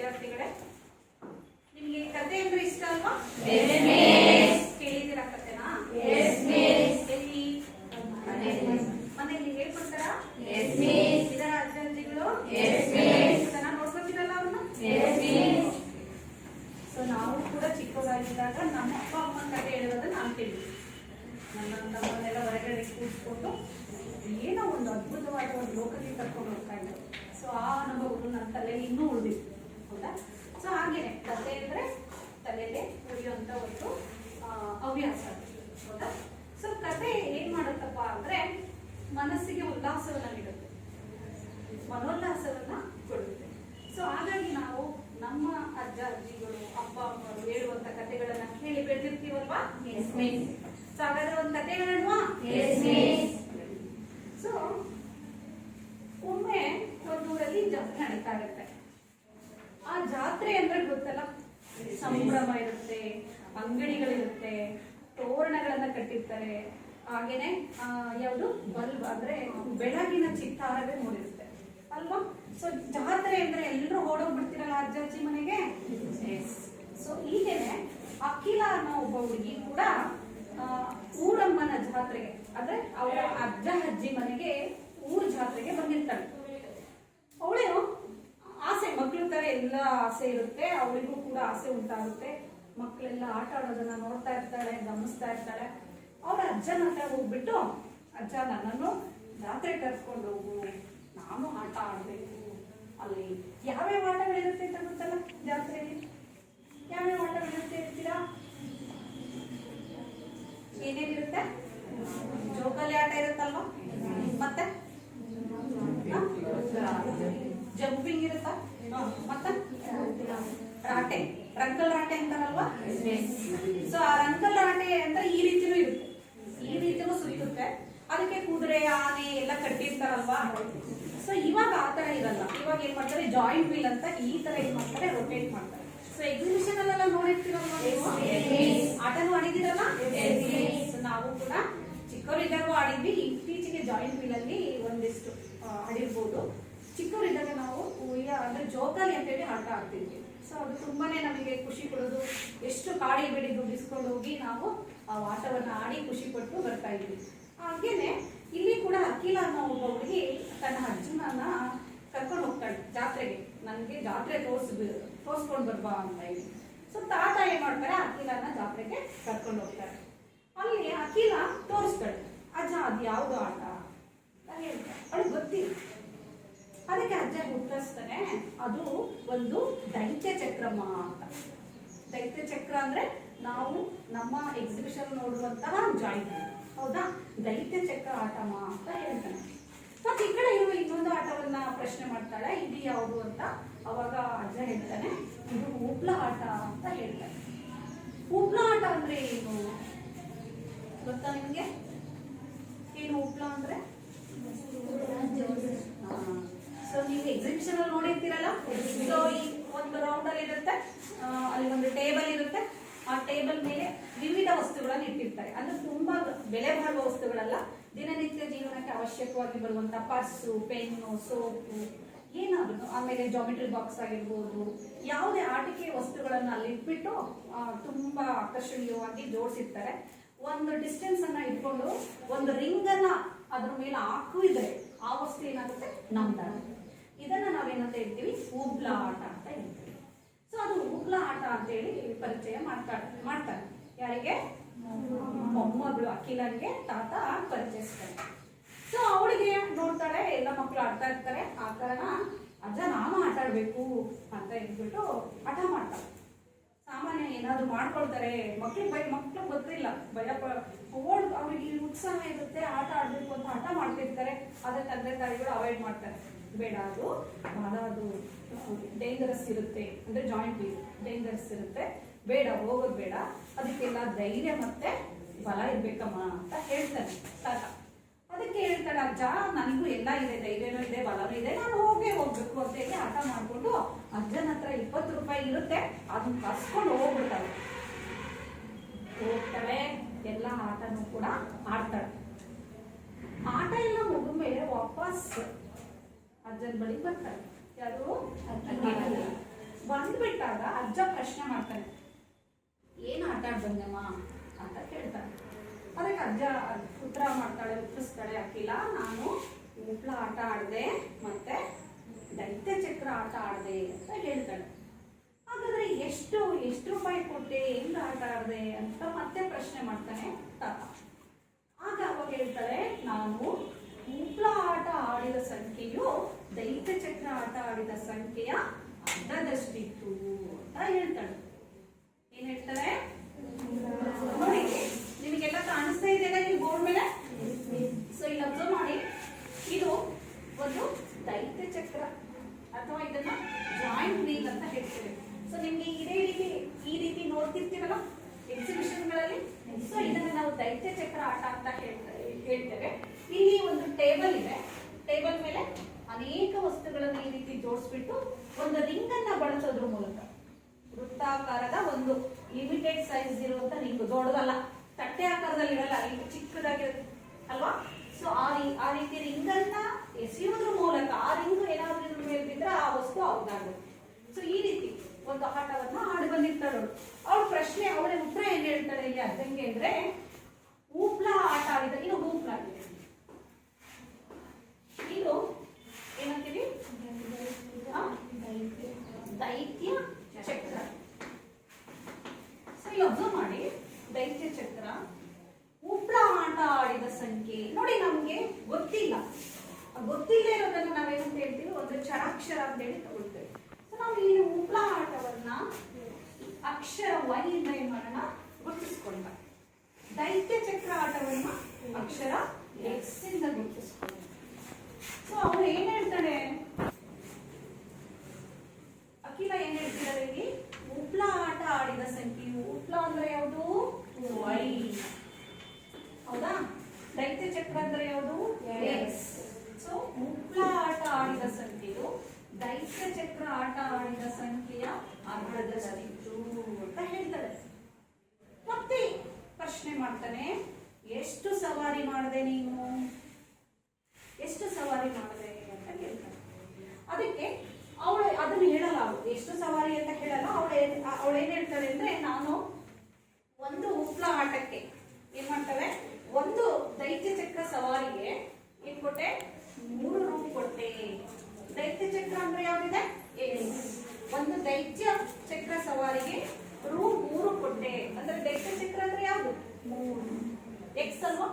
ವಿದ್ಯಾರ್ಥಿಗಳೇ, ನಿಮ್ಗೆ ಕತೆ ಅಂದ್ರೆ ಇಷ್ಟ ಅಲ್ವಾ? ಕೇಳಿದಿರಾ ಕತೆನಾ? ಎಲ್ಲಿ ಮನೆಯಲ್ಲಿ ಹೇಳ್ಕೊಡ್ತಾರ? ಇದರ ಅಜ್ಜ ಅಜ್ಜಿಗಳು ಚೆನ್ನಾಗಿ ನೋಡ್ಕೊತೀರಲ್ಲ ಅವ್ರನ್ನ. ಸೊ ನಾವು ಕೂಡ ಚಿಕ್ಕವರಾಗಿದ್ದಾಗ ನಮ್ಮ ಅಪ್ಪ ಅಮ್ಮನ ಕತೆ ಹೇಳೋದನ್ನ ನಾನು ಕೇಳಿದ್ವಿ. ನಮ್ಮನ್ನೆಲ್ಲ ಹೊರಗಡೆ ಕೂರಿಸ್ಕೊಂಡು ಏನೋ ಒಂದು ಅದ್ಭುತವಾದ ಒಂದು ಲೋಕಕ್ಕೆ ಕರ್ಕೊಂಡು ಹೋಗ್ತಾ ಇದ್ರು. ಸೊ ಆ ಅನುಭವಗಳು ನನ್ನ ತಲೆಯಲ್ಲಿ ಇನ್ನೂ ಉಳಿದಿತ್ತು. ಹೌದಾ? ಸೊ ಹಾಗೇನೆ ಕತೆ ಅಂದ್ರೆ ತಲೆಯಲ್ಲಿ ಉಳಿಯುವಂತ ಒಂದು ಹವ್ಯಾಸ. ಹೌದಾ? ಸೊ ಕತೆ ಏನ್ ಮಾಡುತ್ತಪ್ಪ ಅಂದ್ರೆ ಮನಸ್ಸಿಗೆ ಉಲ್ಲಾಸವನ್ನ ನೀಡುತ್ತೆ, ಮನೋಲ್ಲಾಸವನ್ನ ಕೊಡುತ್ತೆ. ಸೊ ಹಾಗಾಗಿ ನಾವು ನಮ್ಮ ಅಜ್ಜ ಅಜ್ಜಿಗಳು ಅಪ್ಪ ಅಮ್ಮರು ಹೇಳುವಂತ ಕತೆಗಳನ್ನ ಕೇಳಿ ಬೆಳೆದಿರ್ತೀವಲ್ವಾ? ಸೊ ಹಾಗಾದ್ರೆ ಒಂದು ಕತೆ ಹೇಳುವ. ಸೊ ಒಮ್ಮೆ ಒಂದು ಊರಲ್ಲಿ ಜಾತ್ರೆ ನಡೀತಾ ಇರುತ್ತೆ. ಆ ಜಾತ್ರೆ ಅಂದ್ರೆ ಗೊತ್ತಲ್ಲ, ಸಂಭ್ರಮ ಇರುತ್ತೆ, ಅಂಗಡಿಗಳಿರುತ್ತೆ, ತೋರಣಗಳನ್ನ ಕಟ್ಟಿರ್ತಾರೆ. ಹಾಗೇನೆ ಯಾವುದು ಬಲ್ಬ್ ಅಂದ್ರೆ ಬೆಳಗಿನ ಚಿತ್ತಾರವೇ ಮೂಡಿರುತ್ತೆ ಅಲ್ವಾ? ಸೊ ಜಾತ್ರೆ ಅಂದ್ರೆ ಎಲ್ಲರೂ ಓಡೋಗ್ಬಿಡ್ತೀರಲ್ಲ ಅಜ್ಜ ಅಜ್ಜಿ ಮನೆಗೆ. ಸೊ ಹೀಗೇನೆ ಅಖಿಲ ಅನ್ನೋ ಒಬ್ಬ ಹುಡುಗಿ ಕೂಡ ಊರಮ್ಮನ ಜಾತ್ರೆಗೆ ಅಂದ್ರೆ ಅವರ ಅಜ್ಜ ಅಜ್ಜಿ ಮನೆಗೆ ಊರ್ ಜಾತ್ರೆಗೆ ಬಂದಿರ್ತಾಳೆ. ಅವಳೇನು ಆಸೆ, ಮಕ್ಳು ತರ ಎಲ್ಲ ಆಸೆ ಇರುತ್ತೆ, ಅವಳಿಗೂ ಕೂಡ ಆಸೆ ಉಂಟಾಗುತ್ತೆ. ಮಕ್ಕಳೆಲ್ಲ ಆಟ ಆಡೋದನ್ನ ನೋಡ್ತಾ ಇರ್ತಾಳೆ, ಗಮನಿಸ್ತಾ ಇರ್ತಾಳೆ. ಅವ್ರ ಅಜ್ಜನ ಹತ್ರ ಹೋಗ್ಬಿಟ್ಟು, ಅಜ್ಜ ನನ್ನನ್ನು ಜಾತ್ರೆ ಕರ್ಕೊಂಡು ಹೋಗು, ನಾನು ಆಟ ಆಡ್ಬೇಕು. ಅಲ್ಲಿ ಯಾವ್ಯಾವ ಆಟಗಳಿರುತ್ತೆ ಅಂತ ಗೊತ್ತಲ್ಲ ಜಾತ್ರೆಯಲ್ಲಿ? ಯಾವ್ಯಾವ ಆಟಗಳಿರುತ್ತೆ ಹೇಳ್ತೀರಾ? ಏನೇನಿರುತ್ತೆ? ಜೋಕಾಲಿ ಆಟ ಇರುತ್ತಲ್ವಾ, ಮತ್ತೆ ಜಂಪಿಂಗ್ ಇರುತ್ತ, ಮತ್ತೆ ರಾಟೆ, ರಂಕಲ್ ರಾಟೆ ಅಂತಾರಲ್ವಾ? ಸೊ ಆ ರಂಕಲ್ ರಾಟೆ ಅಂತ ಈ ರೀತಿನೂ ಇರುತ್ತೆ, ಈ ರೀತಿನೂ ಸುತ್ತುತ್ತೆ. ಅದಕ್ಕೆ ಕುದುರೆ ಆನೆ ಎಲ್ಲ ಕಟ್ಟಿರ್ತಾರಲ್ವಾ? ಸೊ ಇವಾಗ ಆ ತರ ಇರಲ್ಲ. ಇವಾಗ ಏನ್ ಮಾಡ್ತಾರೆ, ಜಾಯಿಂಟ್ ವೀಲ್ ಅಂತ ಈ ತರ ಏನ್ ಮಾಡ್ತಾರೆ, ರೊಟೇಟ್ ಮಾಡ್ತಾರೆ. ಸೊ ಎಕ್ಸಿಬಿಷನ್ ಅಲ್ಲೆಲ್ಲ ನೋಡಿರ್ತೀರಲ್ವಾ ನೀವು? ಆಟನೂ ಆಡಿದಿರಲ್ಲ? ಸೊ ನಾವು ಕೂಡ ಚಿಕ್ಕವರಿದ್ದಾಗ ಆಡಿದ್ವಿ. ಇತ್ತೀಚೆಗೆ ಜಾಯಿಂಟ್ ವೀಲ್ ಅಲ್ಲಿ ಒಂದಿಷ್ಟು ಆಡಿರ್ಬೋದು. ಚಿಕ್ಕವರಿದ್ದಾಗ ನಾವು ಅಂದ್ರೆ ಜೋಕಾಲಿ ಅಂತೇಳಿ ಆಟ ಆಡ್ತಿದ್ವಿ. ಸೊ ಅದು ತುಂಬಾನೇ ನಮಗೆ ಖುಷಿ ಕೊಡೋದು. ಎಷ್ಟು ಕಾಡಿ ಬಿಡಿ ದುಡ್ಡಿಸ್ಕೊಂಡು ಹೋಗಿ ನಾವು ಆ ಆಟವನ್ನ ಆಡಿ ಖುಷಿ ಪಟ್ಟು ಬರ್ತಾ ಇದ್ವಿ. ಹಾಗೇನೆ ಇಲ್ಲಿ ಕೂಡ ಅಖಿಲ ಅನ್ನೋ ಒಬ್ಬ ಹುಡುಗಿ ತನ್ನ ಅಜ್ಜನನ್ನ ಕರ್ಕೊಂಡು ಹೋಗ್ತಾಳೆ ಜಾತ್ರೆಗೆ. ನನಗೆ ಜಾತ್ರೆ ತೋರಿಸ್ಕೊಂಡು ಬರ್ಬಾ ಅಂತ ಹೇಳಿ. ಸೊ ತಾತ ಏನ್ ಮಾಡ್ತಾರೆ, ಅಖಿಲನ ಜಾತ್ರೆಗೆ ಕರ್ಕೊಂಡು ಹೋಗ್ತಾರೆ. ಅಲ್ಲಿ ಅಖಿಲ ತೋರಿಸ್ತಾಳೆ, ಅಜ್ಜ ಅದು ಯಾವ್ದು ಆಟ ಅಂತ ಹೇಳ್ತಾರೆ. ಅವಳಿಗೆ ಗೊತ್ತಿಲ್ಲ. ಅದಕ್ಕೆ ಅಜ್ಜ ಉತ್ತರಿಸ್ತಾನೆ, ಅದು ಒಂದು ದೈತ್ಯ ಚಕ್ರಮ್ಮ ಅಂತ. ದೈತ್ಯ ಚಕ್ರ ಅಂದ್ರೆ ನಾವು ನಮ್ಮ ಎಕ್ಸಿಬಿಷನ್ ನೋಡುವಂತಹ ಜಾಯಿಂಟ್, ಹೌದಾ? ದೈತ್ಯ ಚಕ್ರ ಆಟಮ್ಮ ಅಂತ ಹೇಳ್ತಾನೆ. ಮತ್ತೆ ಈ ಕಡೆ ಇರುವ ಇನ್ನೊಂದು ಆಟವನ್ನ ಪ್ರಶ್ನೆ ಮಾಡ್ತಾಳೆ, ಇದು ಯಾವುದು ಅಂತ. ಅವಾಗ ಅಜ್ಜ ಹೇಳ್ತಾನೆ, ಇದು ಉಪ್ಲ ಆಟ ಅಂತ ಹೇಳ್ತಾನೆ. ಉಪ್ಲ ಆಟ ಅಂದ್ರೆ ಏನು ಗೊತ್ತಾ ನಿಮ್ಗೆ? ಏನು ಉಪ್ಲ ಅಂದ್ರೆ? ಸೊ ನೀವು ಎಕ್ಸಿಬಿಷನ್ ಅಲ್ಲಿ ನೋಡಿರ್ತೀರಲ್ಲ. ಸೊ ಈ ಒಂದು ರೌಂಡ್ ಅಲ್ಲಿ ಇರುತ್ತೆ, ಅಲ್ಲಿ ಒಂದು ಟೇಬಲ್ ಇರುತ್ತೆ. ಆ ಟೇಬಲ್ ಮೇಲೆ ವಿವಿಧ ವಸ್ತುಗಳನ್ನು ಇಟ್ಟಿರ್ತಾರೆ. ಅಂದ್ರೆ ತುಂಬಾ ಬೆಲೆ ಬಾಳುವ ವಸ್ತುಗಳಲ್ಲ, ದಿನನಿತ್ಯ ಜೀವನಕ್ಕೆ ಅವಶ್ಯಕವಾಗಿ ಬರುವಂತ ಪರ್ಸು, ಪೆನ್ನು, ಸೋಪು, ಏನಾದ್ರು. ಆಮೇಲೆ ಜಾಮೆಟ್ರಿ ಬಾಕ್ಸ್ ಆಗಿರ್ಬೋದು, ಯಾವುದೇ ಆಟಿಕೆ ವಸ್ತುಗಳನ್ನ ಅಲ್ಲಿ ಇಟ್ಬಿಟ್ಟು ತುಂಬಾ ಆಕರ್ಷಣೀಯವಾಗಿ ಜೋಡಿಸಿರ್ತಾರೆ. ಒಂದು ಡಿಸ್ಟೆನ್ಸ್ ಅನ್ನ ಇಟ್ಕೊಂಡು ಒಂದು ರಿಂಗ್ ಅನ್ನ ಅದ್ರ ಮೇಲೆ ಹಾಕಿದ್ರೆ ಆ ವಸ್ತು ಏನಾಗುತ್ತೆ, ನಮ್ದಾಗುತ್ತೆ. ಇದನ್ನ ನಾವೇನಂತ ಹೇಳ್ತೀವಿ, ಉಬ್ಲ ಆಟ ಅಂತ ಹೇಳ್ತೀವಿ. ಸೊ ಅದು ಉಬ್ಲ ಆಟ ಅಂತ ಹೇಳಿ ಪರಿಚಯ ಮಾಡ್ತಾರೆ. ಯಾರಿಗೆ? ಮೊಮ್ಮಗಳು ಅಖಿಲನ್ಗೆ ತಾತ ಪರಿಚಯಿಸ್ತಾರೆ. ಸೊ ಅವಳಿಗೆ ನೋಡ್ತಾಳೆ, ಎಲ್ಲ ಮಕ್ಕಳು ಆಡ್ತಾ ಇರ್ತಾರೆ. ಆ ಕಾರಣ ಅಜ್ಜ ನಾನು ಆಟ ಆಡ್ಬೇಕು ಅಂತ ಹೇಳ್ಬಿಟ್ಟು ಹಠ ಮಾಡ್ತಾರೆ. ಸಾಮಾನ್ಯ ಏನಾದ್ರು ಮಾಡ್ಕೊಳ್ತಾರೆ ಮಕ್ಳು ಗೊತ್ತಿಲ್ಲ, ಭಯ ಅವ್ರಿಗೆ ಉತ್ಸಾಹ ಇರುತ್ತೆ, ಆಟ ಆಡ್ಬೇಕು ಅಂತ ಹಠ ಮಾಡ್ತಿರ್ತಾರೆ. ಅದಕ್ಕೆ ತಂದೆ ತಾಯಿಗಳು ಅವಾಯ್ಡ್ ಮಾಡ್ತಾರೆ. ಬೇಡ, ಅದು ಬಹಳ ಅದು ಡೇಂಜರಸ್ ಇರುತ್ತೆ, ಅಂದ್ರೆ ಜಾಯಿಂಟ್ ವೀಲ್ ಡೇಂಜರಸ್ ಇರುತ್ತೆ, ಬೇಡ, ಹೋಗೋದು ಬೇಡ, ಅದಕ್ಕೆಲ್ಲ ಧೈರ್ಯ ಮತ್ತೆ ಬಲ ಇರ್ಬೇಕಮ್ಮ ಅಂತ ಹೇಳ್ತಾನೆ ತಾತ. ಅದಕ್ಕೆ ಹೇಳ್ತಾಳೆ, ಅಜ್ಜ ನನಗೂ ಎಲ್ಲ ಇದೆ, ಧೈರ್ಯನೂ ಇದೆ, ಬಲನೂ ಇದೆ, ನಾನು ಹೋಗ್ಬೇಕು ಅಂತ ಹೇಳಿ ಆಟ ಮಾಡ್ಕೊಂಡು ಅಜ್ಜನ ಹತ್ರ 20 ರೂಪಾಯಿ ಇರುತ್ತೆ, ಅದನ್ನ ಕಸ್ಕೊಂಡು ಹೋಗ್ತಾಳೆ. ಎಲ್ಲ ಆಟನೂ ಕೂಡ ಆಡ್ತಾಳೆ. ಆಟ ಎಲ್ಲ ಮುಗಿದ್ಮೇಲೆ ವಾಪಸ್ ಅಜ್ಜನ ಬಳಿ ಬರ್ತಾಳೆ. ಯಾರು? ಬಾ ಬಿಟ್ಟಾಗ ಅಜ್ಜ ಪ್ರಶ್ನೆ ಮಾಡ್ತಾನೆ, ಏನು ಆಟ ಆಡ್ಬಂದಮ್ಮ ಅಂತ ಕೇಳ್ತಾನೆ. ಅದಕ್ಕೆ ಅಜ್ಜ ಉತ್ತರ ಮಾಡ್ತಾಳೆ, ಉತ್ತರಿಸ್ತಾಳೆ, ಅಖಿಲ ನಾನು ಉಪ್ಳ ಆಟ ಆಡಿದೆ ಮತ್ತೆ ದೈತ್ಯ ಚಕ್ರ ಆಟ ಆಡಿದೆ ಅಂತ ಹೇಳ್ತಾಳೆ. ಹಾಗಾದ್ರೆ ಎಷ್ಟು ರೂಪಾಯಿ ಕೊಟ್ಟೆ, ಹೆಂಗ್ ಆಟ ಆಡಿದೆ ಅಂತ ಮತ್ತೆ ಪ್ರಶ್ನೆ ಮಾಡ್ತಾನೆ ತಾತ. ಆಗ ಅವಾಗ ಹೇಳ್ತಾಳೆ, ನಾನು ಉಪ್ಳ ಆಟ ಆಡಿದ ಸಂಖ್ಯೆಯು ದೈತ್ಯ ಚಕ್ರ ಆಟ ಆಡಿದ ಸಂಖ್ಯೆಯ ಅರ್ಧದಷ್ಟಿತ್ತು ಅಂತ ಹೇಳ್ತಾಳೆ. ಏನ್ ಹೇಳ್ತಾಳೆ ನೋಡಿ, ನಿಮಗೆಲ್ಲ ಕಾಣಿಸ್ತಾ ಇದೆಯಲ್ಲ ಈ ಬೋರ್ಡ್ ಮೇಲೆ. ಸೊ ಇಲ್ಲಿ ಅಬ್ಸರ್ವ್ ಮಾಡಿ, ಇದು ಒಂದು ದೈತ್ಯ ಚಕ್ರ ಅಥವಾ ಇದನ್ನ ಜಾಯಿಂಟ್ ವೀಲ್ ಅಂತ ಹೇಳ್ತೇವೆ. ಸೊ ನಿಮ್ಗೆ ಈ ರೀತಿ ನೋಡ್ತಿರ್ತೀವಲ್ಲ ಎಕ್ಸಿಬಿಷನ್ ಗಳಲ್ಲಿ. ಸೊ ಇದನ್ನ ನಾವು ದೈತ್ಯ ಚಕ್ರ ಆಟ ಅಂತ ಹೇಳ್ತೇವೆ. ಇಲ್ಲಿ ಒಂದು ಟೇಬಲ್ ಇದೆ, ಟೇಬಲ್ ಮೇಲೆ ಅನೇಕ ವಸ್ತುಗಳನ್ನು ಈ ರೀತಿ ಜೋಡಿಸ್ಬಿಟ್ಟು ಒಂದು ರಿಂಗ್ ಅನ್ನ ಬಳಸೋದ್ರ ಮೂಲಕ, ವೃತ್ತಾಕಾರದ ಒಂದು ಲಿಮಿಟೆಡ್ ಸೈಜ್ ಇರುವಂತ ರಿಂಗ್, ದೊಡ್ಡದಲ್ಲ, ತಟ್ಟೆ ಆಕಾರದಲ್ಲಿ ಇರಲ್ಲ, ರಿಂಗ್ ಚಿಕ್ಕದಾಗಿರುತ್ತೆ ಅಲ್ವಾ. ಸೊ ಆ ರೀತಿ ರಿಂಗ್ ಅನ್ನ ಎಸೆಯುವುದ್ರ ಮೂಲಕ ಆ ರಿಂಗ್ ಏನಾದ್ರೂ ಇದ್ರ ಮೇಲೆ ಬಿದ್ರೆ ಆ ವಸ್ತು ಅವ್ರದ್ದಾಗುತ್ತೆ. ಸೊ ಈ ರೀತಿ ಒಂದು ಆಟವನ್ನ ಆಡಿ ಬಂದಿರ್ತಾಳು ಅವಳು. ಪ್ರಶ್ನೆ, ಅವಳ ಉತ್ತರ ಏನ್ ಹೇಳ್ತಾಳೆ ಇಲ್ಲಿ ಅದಂಗೆ ಅಂದ್ರೆ, ಉಪ್ಳ ಆಟ ಆಡಿದ, ಇದು ಉಪ್ಳ ಆಗಿದೆ, ಇದು ಏನಂತೀವಿ ದೈತ್ಯ ಚಕ್ರ. ಸೊ ಇಲ್ಲಿ ಅಬ್ಸರ್ವ್ ಮಾಡಿ, ದೈತ್ಯ ಚಕ್ರ ಉಪ್ಳ ಆಟ ಆಡಿದ ಸಂಖ್ಯೆ ನೋಡಿ, ನಮ್ಗೆ ಗೊತ್ತಿಲ್ಲ, ಗೊತ್ತಿಲ್ಲದೆ ಇರೋದನ್ನ ನಾವೇನಂತ ಹೇಳ್ತೀವಿ, ಒಂದು ಚರಾಕ್ಷರ ಅಂತ ಹೇಳಿ ತಗೊಳ್ತೇವೆ. ಸೊ ನಾವು ಈ ಉಪ್ಳ ಆಟವನ್ನ ಅಕ್ಷರ ವೈ ಇಂದ ಏನ್ ಮಾಡೋಣ, ಗುರುತಿಸ್ಕೊಂಡ. ದೈತ್ಯ ಚಕ್ರ ಆಟವನ್ನ ಅಕ್ಷರ ಎಕ್ಸ್ ಇಂದ ಗುರುತಿಸ್ಕೊಂಡ. ಸೊ ಅವ್ರು ಏನ್ ಹೇಳ್ತಾರೆ, ಅಖಿಲ ಏನ್ ಹೇಳ್ತಿದ್ದಾರೆ ಇಲ್ಲಿ, ಉಪ್ಳ ಆಟ ಆಡಿದ ಸಂಖ್ಯೆಯು, ಉಪ್ಳ ಅಂದ್ರೆ ಯಾವುದು ವೈ, ಹೌದಾ, ದೈತ್ಯ ಚಕ್ರ ಅಂದ್ರೆ ಯಾವುದು ಎಕ್ಸ್. ಸೊ ಉಪ್ಳ ಆಟ ಆಡಿದ ಸಂಖ್ಯೆಯು ದೈತ್ಯ ಚಕ್ರ ಆಟ ಆಡಿದ ಸಂಖ್ಯೆಯ ಅರ್ಧದಷ್ಟಿತ್ತು ಅಂತ ಹೇಳ್ತಾರೆ. ಮತ್ತೆ ಪ್ರಶ್ನೆ ಮಾಡ್ತಾನೆ, ಎಷ್ಟು ಸವಾರಿ ಮಾಡಿದೆ ನೀನು, ಎಷ್ಟು ಸವಾರಿ ಮಾಡಿದೆ ಅಂತ ಕೇಳ್ತಾನೆ. ಅದಕ್ಕೆ ಅವಳು ಅದನ್ನು ಹೇಳಲ್ಲ, ಅವಳು ಎಷ್ಟು ಸವಾರಿ ಅಂತ ಹೇಳಲ್ಲ. ಅವಳು ಏನ್ ಹೇಳ್ತಾಳೆ ಅಂದ್ರೆ, ನಾನು ಒಂದು ಉಪ್ಳ ಆಟಕ್ಕೆ ಏನ್ ಮಾಡ್ತಾಳೆ, ಒಂದು ದೈತ್ಯ ಚಕ್ರ ಸವಾರಿಗೆ ಏನ್ ಕೊಟ್ಟೆ, 3 ರೂ ಕೊಟ್ಟೆ. ದೈತ್ಯ ಚಕ್ರ ಅಂದ್ರೆ ಯಾವ್ದಿದೆ, ಒಂದು ದೈತ್ಯ ಚಕ್ರ ಸವಾರಿಗೆ ರೂ 3 ಕೊಟ್ಟೆ. ಅಂದ್ರೆ ದೈತ್ಯ ಚಕ್ರ ಅಂದ್ರೆ ಯಾವುದು, 3 ಎಕ್ಸ್ ಅಲ್ವಾ.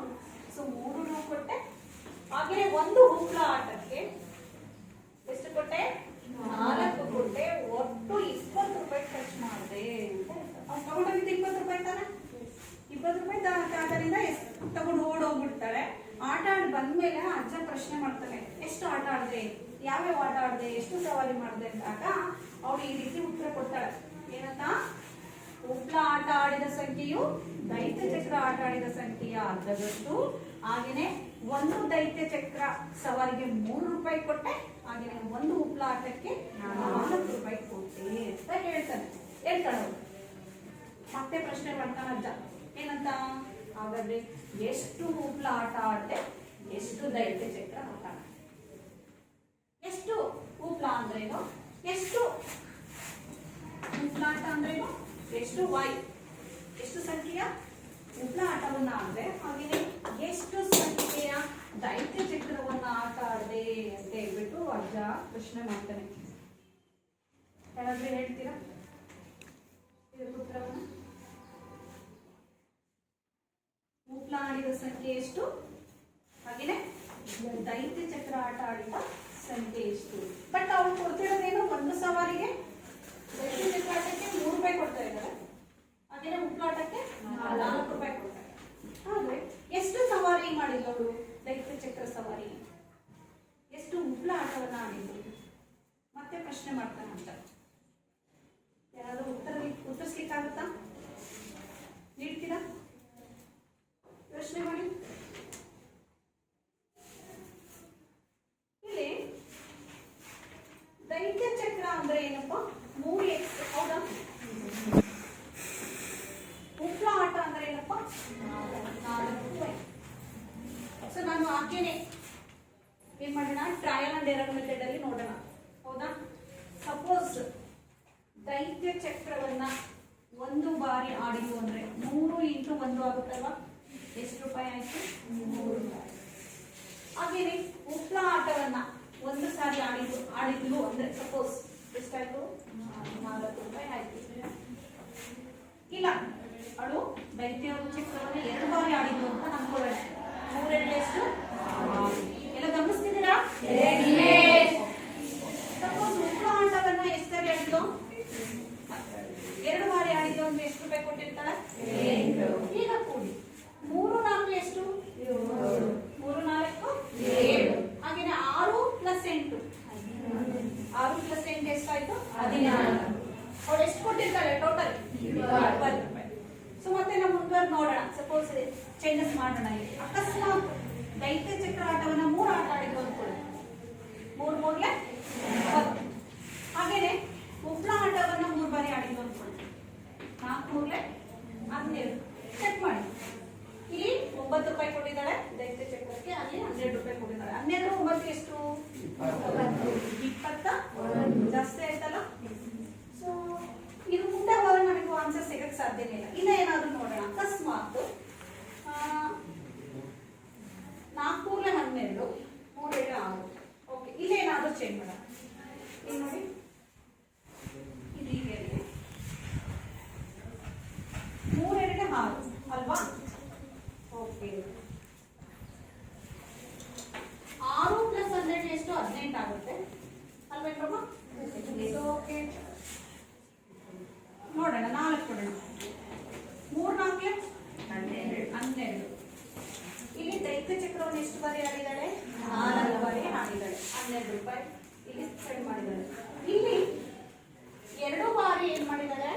ಸೊ 3 ರೂ ಕೊಟ್ಟೆ. ಹಾಗೆ ಒಂದು ಉಪ್ಳ ಆಟಕ್ಕೆ ಎಷ್ಟು ಕೊಟ್ಟೆ, 4 ಕೊಟ್ಟೆ. ಒಟ್ಟು 20 ರೂಪಾಯಿ ಖರ್ಚು ಮಾಡಿದೆ ಅಂತ ಅವ್ನು ತಗೊಂಡೋಗಿದ್ದು 20 ರೂಪಾಯಿ ತಾನೆ. 20 ರೂಪಾಯಿ ಆದ್ದರಿಂದ ತಗೊಂಡು ಓಡೋಗ್ಬಿಡ್ತಾಳೆ. ಆಟ ಆಡಿ ಬಂದ್ಮೇಲೆ ಅಜ್ಜ ಪ್ರಶ್ನೆ ಮಾಡ್ತಾನೆ, ಎಷ್ಟು ಆಟ ಆಡಿದೆ, ಯಾವ್ಯಾವ ಆಟ ಆಡಿದೆ, ಎಷ್ಟು ಸವಾರಿ ಮಾಡಿದೆ ಅಂದಾಗ ಅವಳು ಈ ರೀತಿ ಉತ್ತರ ಕೊಡ್ತಾಳೆ. ಏನಂತ, ಉಪ್ಳ ಆಟ ಆಡಿದ ಸಂಖ್ಯೆಯು ದೈತ್ಯ ಚಕ್ರ ಆಟ ಆಡಿದ ಸಂಖ್ಯೆಯ ಅರ್ಧದಷ್ಟು. ಹಾಗೇನೆ ಒಂದು ದೈತ್ಯ ಚಕ್ರ ಸವಾರಿಗೆ 3 ರೂಪಾಯಿ ಕೊಟ್ಟೆ. ಹಾಗೇನೆ ಒಂದು ಉಪ್ಳ ಆಟಕ್ಕೆ 4 ರೂಪಾಯಿ ಕೊಟ್ಟೆ ಅಂತ ಹೇಳ್ತಾಳೆ. ಮತ್ತೆ ಪ್ರಶ್ನೆ ಮಾಡ್ತಾನೆ ಅಜ್ಜ, ಏನಂತ, ಹಾಗಾದ್ರೆ ಎಷ್ಟು ಉಪ್ಳ ಆಟ ಆಡಿದೆ, ಎಷ್ಟು ದೈತ್ಯ ಚಕ್ರ ಆಟ ಆಡಿದೆ, ಎಷ್ಟು ಉಪ್ಳ ಅಂದ್ರೇನು, ಎಷ್ಟು ಉಪ್ಳ ಆಟ ಅಂದ್ರೇನು, ಎಷ್ಟು ವೈ, ಎಷ್ಟು ಸಂಖ್ಯೆಯ ಉಪ್ಳ ಆಟವನ್ನ ಆಡಿದೆ, ಹಾಗೆಯೇ ಎಷ್ಟು ಸಂಖ್ಯೆಯ ದೈತ್ಯ ಚಕ್ರವನ್ನ ಆಟ ಆಡಿದೆ ಅಂತ ಹೇಳ್ಬಿಟ್ಟು ಅಜ್ಜ ಪ್ರಶ್ನೆ ಮಾಡ್ತಾನೆ. ಯಾರಾದ್ರೂ ಹೇಳ್ತೀರಾ ಇದರ ಉತ್ತರವನ್ನ? ಉಪ್ಳ ಆಡಿದ ಸಂಖ್ಯೆ ಎಷ್ಟು, ಹಾಗೇನೆ ದೈತ್ಯ ಚಕ್ರ ಆಟ ಆಡಿದ ಸಂಖ್ಯೆ ಎಷ್ಟು. ಬಟ್ ಅವ್ರು ಕೊಡ್ತಿರೋದೇನು, ಒಂದು ಸವಾರಿಗೆ ದೈತ್ಯ ಚಕ್ರ ಆಟಕ್ಕೆ 3 ರೂಪಾಯಿ ಕೊಡ್ತಾ ಇದ್ದಾರೆ, ಹಾಗೇನೆ ಉಪ್ಳ ಆಟಕ್ಕೆ 4 ರೂಪಾಯಿ ಕೊಡ್ತಾರೆ. ಆದ್ರೆ ಎಷ್ಟು ಸವಾರಿ ಮಾಡಿದವಳು ದೈತ್ಯ ಚಕ್ರ ಸವಾರಿ, ಎಷ್ಟು ಉಪ್ಳ ಆಟವನ್ನ ಆಡಿದ್ರು? ಮತ್ತೆ ಪ್ರಶ್ನೆ ಮಾಡ್ತಾನೆ ಅಂತ. ಯಾರಾದ್ರೂ ಉತ್ತರಿಸ್ಲಿಕ್ಕಾಗುತ್ತಾ, ನೀಡ್ತೀರಾ? ಪ್ರಶ್ನೆ ಮಾಡಿ. ಇಲ್ಲಿ ದೈತ್ಯ ಚಕ್ರ ಅಂದ್ರೆ ಏನಪ್ಪ, 3x, ಹೌದಾ? ಉಪ್ಳ ಆಟ ಅಂದ್ರೆ ಏನಪ್ಪ, 4y. ಸೊ ನಾನು ಹಾಗೇನೆ ಏನ್ ಮಾಡೋಣ, ಟ್ರಯಲ್ ಅಂಡ್ ಎರರ್ ಮೆಥಡ್ ಅಲ್ಲಿ ನೋಡೋಣ, ಹೌದಾ? ಸಪೋಸ್ ಆಡಿದ್ವು ಅಂದ್ರೆ 3 ಇಂಟು 1 ಆಗುತ್ತಲ್ವಾ? ಎಷ್ಟು ರೂಪಾಯಿ ಆಯ್ತು? 3 ರೂಪಾಯಿ. ಹಾಗೇನೆ ಉಪ್ಳ ಆಟವನ್ನ ಒಂದು ಸಾರಿ ಆಡಿದ್ಲು ಅಂದ್ರೆ ಸಪೋಸ್ ಎಷ್ಟಾಯ್ತು? 4 ರೂಪಾಯಿ ಆಯ್ತು. ಇಲ್ಲ ಅವಳು ದೈತ್ಯ ಚಕ್ರವನ್ನ 2 ಬಾರಿ ಆಡಿದ್ಲು ಅಂತ ನಂಬ್ಕೊಳ್ಳೋಣ. 3 2 ಎಷ್ಟು? ಎಲ್ಲ ಗಮನಿಸ್ತಿದ್ದೀರಾ? ಸಪೋಸ್ ಉಪ್ಳ ಆಟವನ್ನ ಎಷ್ಟು ಸಾರಿ ಆಡಿದ್ಲು? 2 ಬಾರಿ ಆಡಿದ್ಲು ಅಂದ್ರೆ ಎಷ್ಟು ರೂಪಾಯಿ ಕೊಟ್ಟಿರ್ತಾಳೆ? ಈಗ ಕೂಡಿ 3 4 ಎಷ್ಟು? 3 4 7. ಹಾಗೇನೆ 6 ಪ್ಲಸ್ 8 6 ಪ್ಲಸ್ 8 ಎಷ್ಟಾಯ್ತು? 16. ಅವಳು ಎಷ್ಟು ಕೊಟ್ಟಿರ್ತಾಳೆ ಟೋಟಲ್? 20 ರೂಪಾಯಿ. ಸೊ ಮತ್ತೆ ನಾವು ಮುಂದುವರೆದು ನೋಡೋಣ. ಸಪೋಸ್ ಚೇಂಜಸ್ ಮಾಡೋಣ. ಅಕಸ್ಮಾತ್ ದೈತ್ಯ ಚಕ್ರ ಆಟವನ್ನ 3 ಆಟ ಆಡಿದ್ರು ಅಂದ್ಕೊಳ್ಳಿ. 3 3 10. ಹಾಗೇನೆ ಉಪ್ಳ ಆಟವನ್ನ 3 ಬಾರಿ ಆಡಿದ್ರು ಅಂದ್ಕೊಳ್ಳಿ. 4 3 12. ಚೆಕ್ ಮಾಡಿ. ಇಲ್ಲಿ 9 ರೂಪಾಯಿ ಕೊಟ್ಟಿದ್ದಾಳೆ ದೈತ್ಯ ಚಕ್ರಕ್ಕೆ, ಅಲ್ಲಿ 12 ರೂಪಾಯಿ ಕೊಟ್ಟಿದ್ದಾಳೆ. 12 9 ಎಷ್ಟು? 20. ಜಾಸ್ತಿ ಆಯ್ತಲ್ಲ? ಸೊ ಇದು ಮುಂದೆ ಹೋದ್ರೆ ನಮಗೆ ಆನ್ಸರ್ ಸಿಗಕ್ಕೆ ಸಾಧ್ಯನೇ ಇಲ್ಲ. ಇನ್ನ ಏನಾದ್ರು ನೋಡೋಣ. ಅಕಸ್ಮಾತ್ 4 12 3 7 6. ಓಕೆ, ಇಲ್ಲೇನಾದ್ರೂ ಚೇಂಜ್ ಮಾಡೋಣ. ಇಲ್ಲಿ ನೋಡಿ, ಇದು ಹೀಗೆ 3 2 6 ಅಲ್ವಾ? ಓಕೆ, 6 ಪ್ಲಸ್ 12 ಎಷ್ಟು? 18 ಆಗುತ್ತೆ ಅಲ್ವೇನ್ರಮ್ಮ? ಓಕೆ, ನೋಡೋಣ. 4 ಕೊಡೋಣ. 3 4 12. ಇಲ್ಲಿ ದೈತ್ಯ ಚಕ್ರವನ್ನು ಎಷ್ಟು ಬಾರಿ ಆಡಿದಾಳೆ? 4 ಬಾರಿ ಆಡಿದಾಳೆ. 12 ರೂಪಾಯಿ ಇಲ್ಲಿ ಸ್ಪೆಂಡ್ ಮಾಡಿದಾಳೆ. ಇಲ್ಲಿ 2 ಬಾರಿ ಏನ್ ಮಾಡಿದಾಳೆ?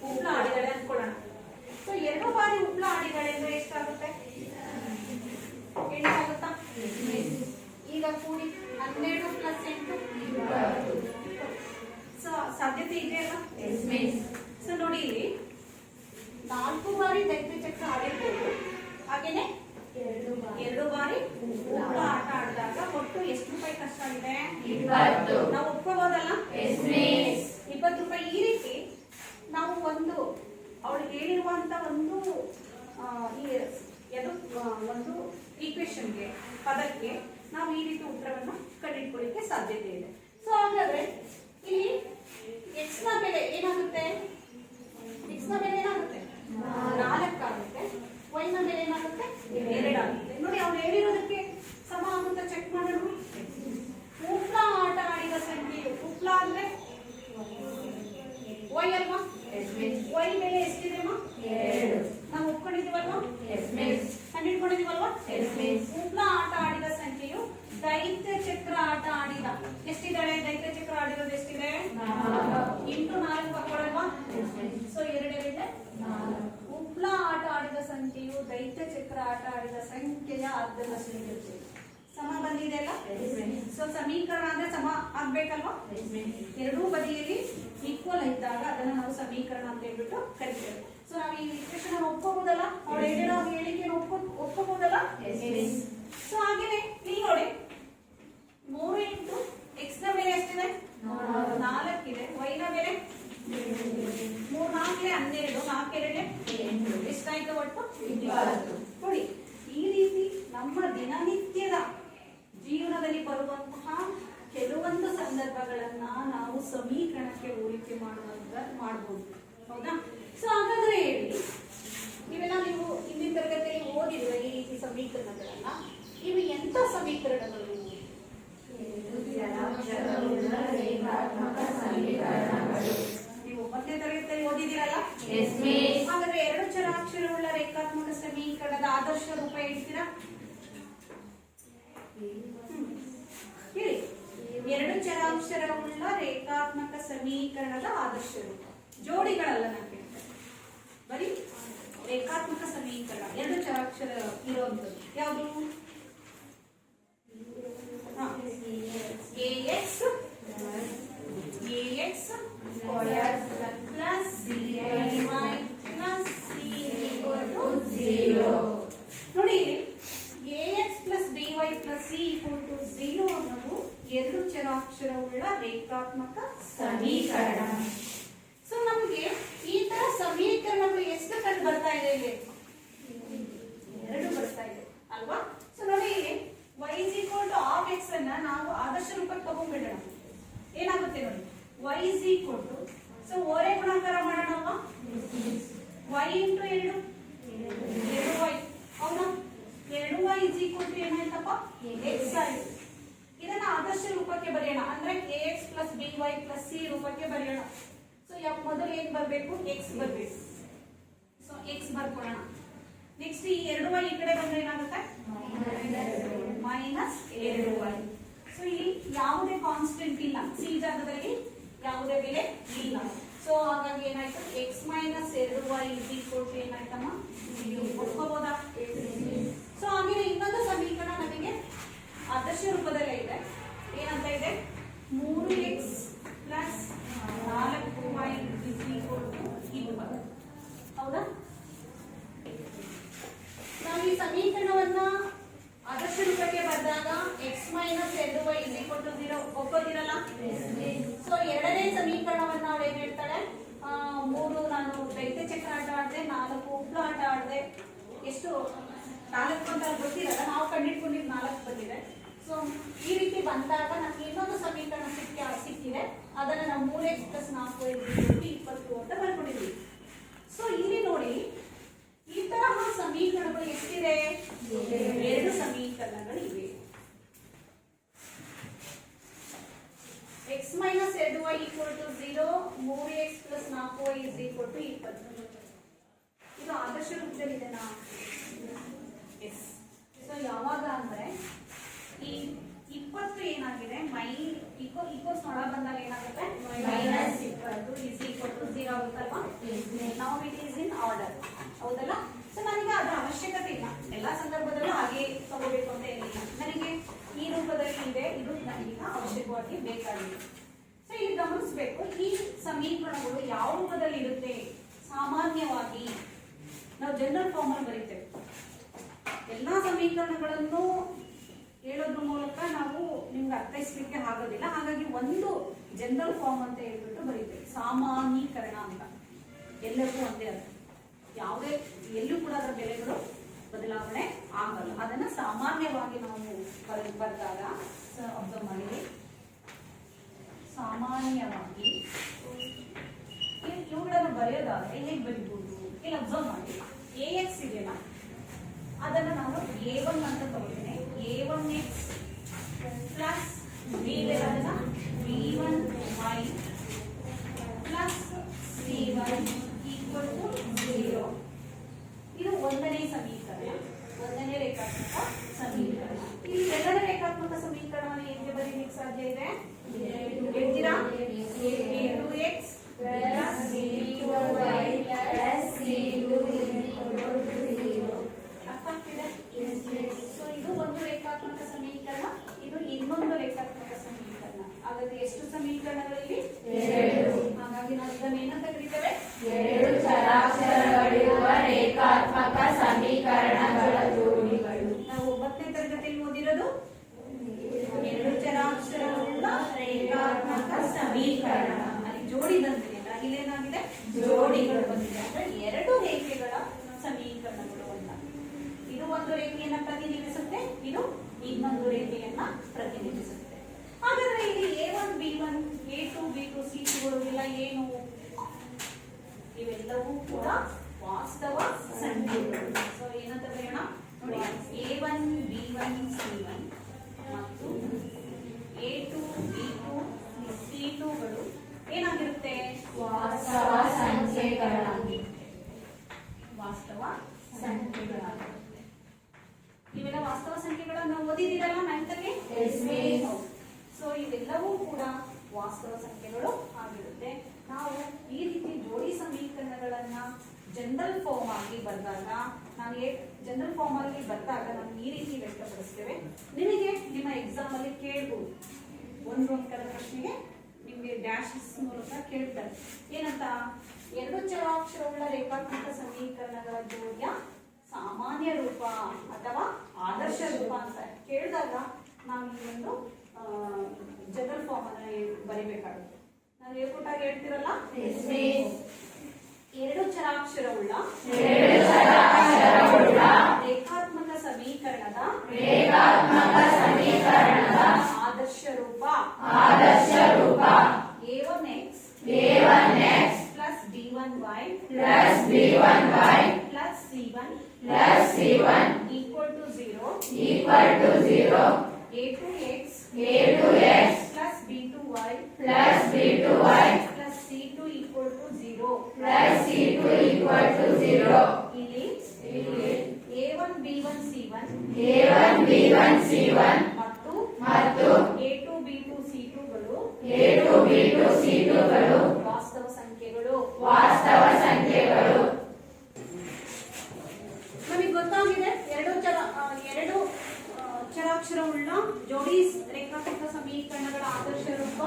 ಉಪ್ಳ ಆಡಿದಾಳೆ ಅನ್ಕೊಳ್ಳೋಣ. ಸೊ 2 ಬಾರಿ ಉಪ್ಳ ಆಡಿದಾಳೆ ಅಂದ್ರೆ ಎಷ್ಟಾಗುತ್ತೆ? 8 ಆಗುತ್ತಾ? ಈಗ ಕೂಡಿ 12 ಪ್ಲಸ್ 8 20. ಸೊ ಸಾಧ್ಯತೆ ಇದೆಯಲ್ಲ? ಸೊ ನೋಡಿ, ಇಲ್ಲಿ 4 ಬಾರಿ ದೈತ್ಯ ಚಕ್ರ ಆಡಿರ್ಬೋದು. ಹಾಗೇನೆ 2 ಬಾರಿ ಉಪ್ಳ ಆಟ ಆಡಿದಾಗ ಒಟ್ಟು ಎಷ್ಟು ರೂಪಾಯಿ ಕಷ್ಟ ಆಗಿದೆ? 20. ನಾವು ಒಪ್ಕೋಬಹುದಲ್ಲ? 20 ರೂಪಾಯಿ. ಈ ರೀತಿ ನಾವು ಅವಳು ಹೇಳಿರುವಂತ ಒಂದು ಈಕ್ವೇಶನ್ಗೆ, ಪದಕ್ಕೆ ನಾವು ಈ ರೀತಿ ಉತ್ತರವನ್ನ ಕಂಡುಹಿಡ್ಕೊಳ್ಳಿಕ್ಕೆ ಸಾಧ್ಯತೆ ಇದೆ. ಸೊ ಹಾಗಾದ್ರೆ ಇಲ್ಲಿ x ನ ಬೆಲೆ ಏನಾಗುತ್ತೆ? x ನ ಬೆಲೆ ಏನಾಗುತ್ತೆ? 4 ಆಗುತ್ತೆ. y ನ ಬೆಲೆ ಏನಾಗುತ್ತೆ? 2 ಆಗುತ್ತೆ. ನೋಡಿ, ಅವ್ರು ಹೇಳಿರೋದಕ್ಕೆ ಸಮ ಆಗುತ್ತಾ? ಚೆಕ್ ಮಾಡೋಣ. ಉಪ್ಳ ಆಟ ಆಡಿದ ಸಂಖ್ಯೆಯು, ಉಪ್ಳ ಅಂದ್ರೆ y ಅಲ್ವಾ? y ಬೆಲೆ ಎಷ್ಟಿದೆ? 2. ನಾವು ಒಪ್ಕೊಂಡಿದೀವಲ್ವಾ? ಕಂಡಿಡ್ಕೊಂಡಿದೀವಲ್ವಾ? ಉಪ್ಳ ಆಟ ಆಡಿದ ಸಂಖ್ಯೆಯು ದೈತ್ಯ ಚಕ್ರ ಆಟ ಆಡಿದ ಎಷ್ಟಿದ್ದಾಳೆ? ದೈತ್ಯ ಚಕ್ರ ಆಡಿರೋದು ಎಷ್ಟಿದೆ? 4 ಇಂಟು 4 ಹಾಕೊಳ್ಳಲ್ವಾ? ಸೊ 2 2 4. ಉಪ್ಳ ಆಟ ಆಡಿದ ಸಂಖ್ಯೆಯು ದೈತ್ಯ ಚಕ್ರ ಆಟ ಆಡಿದ ಸಂಖ್ಯೆಯ ಅರ್ಧದಷ್ಟು ಇರುತ್ತೆ. ಸಮ ಬಂದಿದೆ ಅಲ್ಲ? ಸೊ ಸಮೀಕರಣ ಅಂದ್ರೆ ಸಮ ಆಗ್ಬೇಕಲ್ವಾ? ಎರಡೂ ಬದಿಯಲ್ಲಿ ಈಕ್ವಲ್ ಇದ್ದಾಗ ಅದನ್ನ ನಾವು ಸಮೀಕರಣ ಅಂತ ಹೇಳ್ಬಿಟ್ಟು ಕರಿತೇವೆ. ಸೊ ನಾವು ಈ ಈಕ್ವೇಶನ್ ಅನ್ನು ಒಪ್ಕೋಬಹುದಲ್ಲ? ಅವಳು ಹೇಳಿರೋ ಹೇಳಿಕೆಯನ್ನು ಒಪ್ಕೋಬಹುದಲ್ಲ? ಸೊ ಹಾಗೇನೆ ಇಲ್ಲಿ ನೋಡಿ, 3 ಇಂಟು x ನ ಬೆಲೆ ಎಷ್ಟಿದೆ? 4 ಇದೆ. y ನ ಬೆಲೆ 3 4 12 4 2 ಎಷ್ಟಾಯ್ತು? ಒಟ್ಟು 20. ನೋಡಿ, ಈ ರೀತಿ ನಮ್ಮ ದಿನನಿತ್ಯದ ಜೀವನದಲ್ಲಿ ಬರುವಂತಹ ಕೆಲವೊಂದು ಸಂದರ್ಭಗಳನ್ನ ನಾವು ಸಮೀಕರಣಕ್ಕೆ ಹೋಲಿಕೆ ಮಾಡಬಹುದು. ಹೌದಾ? ಸೊ ಹಾಗಾದ್ರೆ ಹೇಳಿ, ಇವೆಲ್ಲ ನೀವು ಹಿಂದಿನ ತರಗತಿಯಲ್ಲಿ ಓದಿರುವ ಈ ರೀತಿ ಸಮೀಕರಣಗಳನ್ನ, ಇವು ಎಂತ ಸಮೀಕರಣಗಳು? ನೀವು 9ನೇ ತರಗತಿಯಲ್ಲಿ ಓದಿದಿರಲ್ಲ? ಹಾಗಾದ್ರೆ 2 ಚರಾಕ್ಷರವುಳ್ಳ ರೇಖಾತ್ಮಕ ಸಮೀಕರಣದ ಆದರ್ಶ ರೂಪ ಹೇಳ್ತೀರಾ? ಹೇಳಿ. 2 ಚರಾಕ್ಷರವುಳ್ಳ ರೇಖಾತ್ಮಕ ಸಮೀಕರಣದ ಆದರ್ಶ ರೂಪ. ಜೋಡಿಗಳಲ್ಲ ನಾನು ಹೇಳ್ತೇನೆ, ಬರೀ ರೇಖಾತ್ಮಕ ಸಮೀಕರಣ. 2 ಚರಾಕ್ಷರ ಇರುವಂತದ್ದು ಯಾವುದು? ax square plus by plus c = 0. ನೋಡಿ, ax plus by plus c = 0 ಅನ್ನೋದು 2 ಚರಾಕ್ಷರವುಳ್ಳ ರೇಖಾತ್ಮಕ ಸಮೀಕರಣ. ಸೊ ನಮಗೆ ಈ ತರ ಸಮೀಕರಣ ಬರ್ತಾ ಇದೆ ಇಲ್ಲಿ? 2 ಬರ್ತಾ ಇದೆ ಅಲ್ವಾ? ಸೊ ನೋಡಿ y is equal to half x ಅನ್ನ ನಾವು ಆದರ್ಶ ರೂಪಕ್ಕೆ ತಗೊಂಡ್ಬಿಡೋಣ. ಏನಾಗುತ್ತೆ ನೋಡಿ, y is equal to, so ಓರೆ ಗುಣಾಕಾರ ಮಾಡೋಣ ಅಲ್ವಾ? y into 2 2y ಹೌದಾ? 2y is equal to ಏನಾಯ್ತಪ್ಪ? x ಆಯ್ತು. ಇದನ್ನ ಆದರ್ಶ ರೂಪಕ್ಕೆ ಬರೆಯೋಣ, ಅಂದ್ರೆ ax plus by plus c ರೂಪಕ್ಕೆ ಬರೆಯೋಣ. ಸೊ ಮೊದಲು ಏನ್ ಬರಬೇಕು? x ಬರಬೇಕು. So x ಬರ್ಕೊಳ್ಳೋಣ. ನೆಕ್ಸ್ಟ್ ಈ 2y ಈ ಕಡೆ ಬಂದ್ರೆ ಏನಾಗುತ್ತೆ? Minus 2y. ಸೊ ಇಲ್ಲಿ ಯಾವುದೇ ಕಾನ್ಸ್ಟೆಂಟ್ ಇಲ್ಲ, c ಜಾಗದಲ್ಲಿ ಯಾವುದೇ ಬೆಲೆ ಇಲ್ಲ. ಸೊ ಹಾಗಾಗಿ ಏನಾಯ್ತು? x minus 2y is equal to ಏನಾಯ್ತಮ್ಮ? ಒಪ್ಕೋಬೋದಾ? ಸೊ ಹಾಗೆ ಇನ್ನೊಂದು ಸಮೀಕರಣ ನಮಗೆ ಆದರ್ಶ ರೂಪದಲ್ಲೇ ಇದೆ. ಏನಂತ ಇದೆ? 3x plus 4y is equal to 20. ಹೌದಾ? ನಾವು ಈ ಸಮೀಕರಣವನ್ನ ಆದರ್ಶ ರೂಪಕ್ಕೆ ಬಂದಾಗ x minus 2y is equal to 0 ಒಪ್ಪೋದಿರಲ್ಲ? So ಎರಡನೇ ಸಮೀಕರಣವನ್ನ ನಾವು ಏನ್ ಹೇಳ್ತಾಳೆ? 3 ನಾನು ದೈತ್ಯ ಚಕ್ರ ಆಟ ಆಡಿದೆ, 4 ಉಪ್ಳು ಆಟ ಆಡಿದೆ. ಎಷ್ಟು 4 ಅಂತ ಗೊತ್ತಿರಲ್ಲ, ನಾವು ಕಂಡಿಟ್ಕೊಂಡಿದ್ದು 4 ಬಂದಿದೆ. ಸೊ ಈ ರೀತಿ ಬಂದಾಗ ನಮ್ಗೆ ಇನ್ನೊಂದು ಸಮೀಕರಣ ಸಿಕ್ಕಿದೆ. ಅದನ್ನ ನಾವು 3x plus 4y 20 ಅಂತ ಬರ್ಕೊಂಡಿದ್ವಿ. ಸೊ ಇಲ್ಲಿ ನೋಡಿ, ಈ ತರಹ ಸಮೀಕರಣಗಳು ಎಷ್ಟಿದೆ? 2 ಸಮೀಕರಣಗಳು ಇವೆ. x minus 2y equal to 0, 3x plus 4y is equal to 20. ಇದು ಆದರ್ಶ ರೂಪದಲ್ಲಿದೆನಾ? ಎಸ್. ಸೊ ಯಾವಾಗ ಅಂದ್ರೆ ಈ 20 ಏನಾಗಿದೆ? ಈಕ್ವಲ್ಸ್ ಒಳ ಬಂದಾಗ ಏನಾಗುತ್ತೆ? Minus 20 is equal to 0 ಆಗುತ್ತಲ್ವಾ? ನಾವು ಇಟ್ ಈಸ್ ಇನ್ ಆರ್ಡರ್, ಹೌದಲ್ಲ? ಸೊ ನನಗೆ ಅದರ ಅವಶ್ಯಕತೆ ಇಲ್ಲ, ಎಲ್ಲಾ ಸಂದರ್ಭದಲ್ಲೂ ಹಾಗೆ ತಗೋಬೇಕು ಅಂತ ಏನಿಲ್ಲ. ನನಗೆ ಈ ರೂಪದಲ್ಲಿ ಇದೆ, ಇದು ನನಗೀಗ ಅವಶ್ಯಕವಾಗಿ ಬೇಕಾಗಿದೆ. ಸೊ ಇಲ್ಲಿ ಗಮನಿಸಬೇಕು, ಈ ಸಮೀಕರಣಗಳು ಯಾವ ರೂಪದಲ್ಲಿ ಇರುತ್ತೆ? ಸಾಮಾನ್ಯವಾಗಿ ನಾವು ಜನರಲ್ ಫಾರ್ಮ್ ಅಲ್ಲಿ ಬರೀತೇವೆ. ಎಲ್ಲಾ ಸಮೀಕರಣಗಳನ್ನು ಹೇಳೋದ್ರ ಮೂಲಕ ನಾವು ನಿಮ್ಗೆ ಅರ್ಥೈಸ್ಲಿಕ್ಕೆ ಆಗೋದಿಲ್ಲ. ಹಾಗಾಗಿ ಒಂದು ಜನರಲ್ ಫಾರ್ಮ್ ಅಂತ ಹೇಳ್ಬಿಟ್ಟು ಬರೀತೇವೆ, ಸಾಮಾನ್ಯೀಕರಣ ಅಂತ. ಎಲ್ಲರಿಗೂ ಒಂದೇ ಅರ್ಥ, ಯಾವುದೇ ಎಲ್ಲೂ ಕೂಡ ಅದರ ಬೆಲೆಗಳು ಬದಲಾವಣೆ ಆಗಲ್ಲ. ಅದನ್ನ ಸಾಮಾನ್ಯವಾಗಿ ನಾವು ಬರೆದಾಗ ಅಬ್ಸರ್ವ್ ಮಾಡಿದ್ವಿ. ಸಾಮಾನ್ಯವಾಗಿ ಇವುಗಳನ್ನು ಬರೆಯೋದಾದ್ರೆ ಹೇಗೆ ಬರೀಬಹುದು? ಇಲ್ಲಿ ಅಬ್ಸರ್ವ್ ಮಾಡಿ, ax ಇದೆಯಲ್ಲ, ಅದನ್ನು ನಾನು a1 ಅಂತ ತಗೊಳ್ತೇನೆ. a1x plus b1 b1y plus c1 equal to 0. ಇದು ಒಂದನೇ ಸಮೀಕರಣ, ಒಂದನೇ ರೇಖಾತ್ಮಕ ಸಮೀಕರಣ. ಇಲ್ಲಿ ಎರಡನೇ ರೇಖಾತ್ಮಕ ಸಮೀಕರಣವನ್ನು ಹೇಗೆ ಬರೀಲಿಕ್ಕೆ ಸಾಧ್ಯ ಇದೆ? ಹೇಳ್ತೀರಾ? a2x plus b2y plus c2 ಅರ್ಥ ಆಗ್ತಿದೆ? ಸೊ ಇದು ಒಂದು ರೇಖಾತ್ಮಕ ಸಮೀಕರಣ, ಇದು ಇನ್ನೊಂದು ರೇಖಾತ್ಮಕ ಸಮೀಕರಣ. ಹಾಗಾದ್ರೆ ಎಷ್ಟು ಸಮೀಕರಣಗಳಲ್ಲಿ? 2. ಹಾಗಾಗಿ ನಾವು ಇದನ್ನು ಏನಂತ ಕರೀತೇವೆ? 2 ಚರಾಕ್ಷರಗಳಿರುವ ರೇಖಾತ್ಮಕ ಸಮೀಕರಣಗಳ ಜೋಡಿಗಳು. ನಾವು 9ನೇ ತರಗತಿಯಲ್ಲಿ ಓದಿರೋದು 2 ಚರಾಕ್ಷರವುಳ್ಳ ರೇಖಾತ್ಮಕ ಸಮೀಕರಣ. ಅಲ್ಲಿ ಜೋಡಿ ಬಂದಿಲ್ಲ, ಇಲ್ಲೇನಾಗಿದೆ? ಜೋಡಿಗಳು ಬಂದಿದೆ. ಅಂದ್ರೆ 2 ರೇಖೆಗಳ ಸಮೀಕರಣಗಳು ಅಂತ. ಇದು ಒಂದು ರೇಖೆಯನ್ನ ಪ್ರತಿನಿಧಿಸುತ್ತೆ, ಇದು ಇನ್ನೊಂದು ರೇಖೆಯನ್ನ ಪ್ರತಿನಿಧಿಸುತ್ತೆ. ಹಾಗಾದ್ರೆ ಇಲ್ಲಿ a1 b1 a2 b2 c2 ಎಲ್ಲ ಏನು? ಇವೆಲ್ಲವೂ ಕೂಡ ವಾಸ್ತವ ಸಂಖ್ಯೆಗಳು. ಸೊ ಏನಂತ ಬರೆಯೋಣ ನೋಡಿ, a1 b1 c1 ಮತ್ತು a2 b2 c2ಗಳು ಏನಾಗಿರುತ್ತೆ? ವಾಸ್ತವ ಸಂಖ್ಯೆಗಳಾಗಿ. ವಾಸ್ತವ ಸಂಖ್ಯೆಗಳಾಗಿರುತ್ತೆ. ಇವೆಲ್ಲ ವಾಸ್ತವ ಸಂಖ್ಯೆಗಳನ್ನು ನಾವು ಓದಿದಿರಲ್ಲ 9th ಅಲ್ಲಿ? ಸೊ ಇವೆಲ್ಲವೂ ಕೂಡ ವಾಸ್ತವ ಸಂಖ್ಯೆಗಳು ಆಗಿರುತ್ತೆ. ನಾವು ಈ ರೀತಿ ಜೋಡಿ ಸಮೀಕರಣಗಳನ್ನ ಜನರಲ್ ಫಾರ್ಮ್ ಆಗಿ ಬಂದಾಗ, ನಾವು ಜನರಲ್ ಫಾರ್ಮ್ ಆಗಿ ಬಂದಾಗ ನಾವು ಈ ರೀತಿ ವ್ಯಕ್ತಪಡಿಸ್ತೇವೆ. ನಿಮಗೆ ನಿಮ್ಮ ಎಕ್ಸಾಮ್ ಅಲ್ಲಿ ಕೇಳ್ಬೋದು, ಒಂದು ಅಂಕದ ಪ್ರಶ್ನೆಗೆ ನಿಮಗೆ ಡ್ಯಾಶಸ್ ಮೂಲಕ ಕೇಳ್ತಾರೆ. ಏನಂತ? 2 ಚರಾಕ್ಷರವುಳ್ಳ ರೇಖಾತ್ಮಕ ಸಮೀಕರಣಗಳ ಜೋಡಿಯ ಸಾಮಾನ್ಯ ರೂಪ ಅಥವಾ ಆದರ್ಶ ರೂಪ ಅಂತ ಕೇಳಿದಾಗ ನಾವು ಈ ಒಂದು ಜನರಲ್ ಫಾರ್ಮ್ ಅನ್ನ ಬರಿಬೇಕಾಗುತ್ತೆ. ನಾವು ಹೇಳ್ಕೊಟ್ಟಾಗ ಹೇಳ್ತಿರಲ್ಲ, ಎರಡು ಚರಾಕ್ಷರವುಳ್ಳ ರೇಖಾತ್ಮಕ ಸಮೀಕರಣದ ಆದರ್ಶ ರೂಪ a1x plus b1y plus c1 equal to 0 a2x plus b2y plus c2 equal to 0 ಇಲ್ಲಿ a1 b1 c1 ಮತ್ತು a2 b2 c2ಗಳು ವಾಸ್ತವ ಸಂಖ್ಯೆಗಳು ನಮಗೆ ಗೊತ್ತಾಗಿದೆ ಎರಡು ಚರಾಕ್ಷರವುಳ್ಳ ಜೋಡಿ ರೇಖಾತ್ಮಕ ಸಮೀಕರಣಗಳ ಆದರ್ಶ ರೂಪ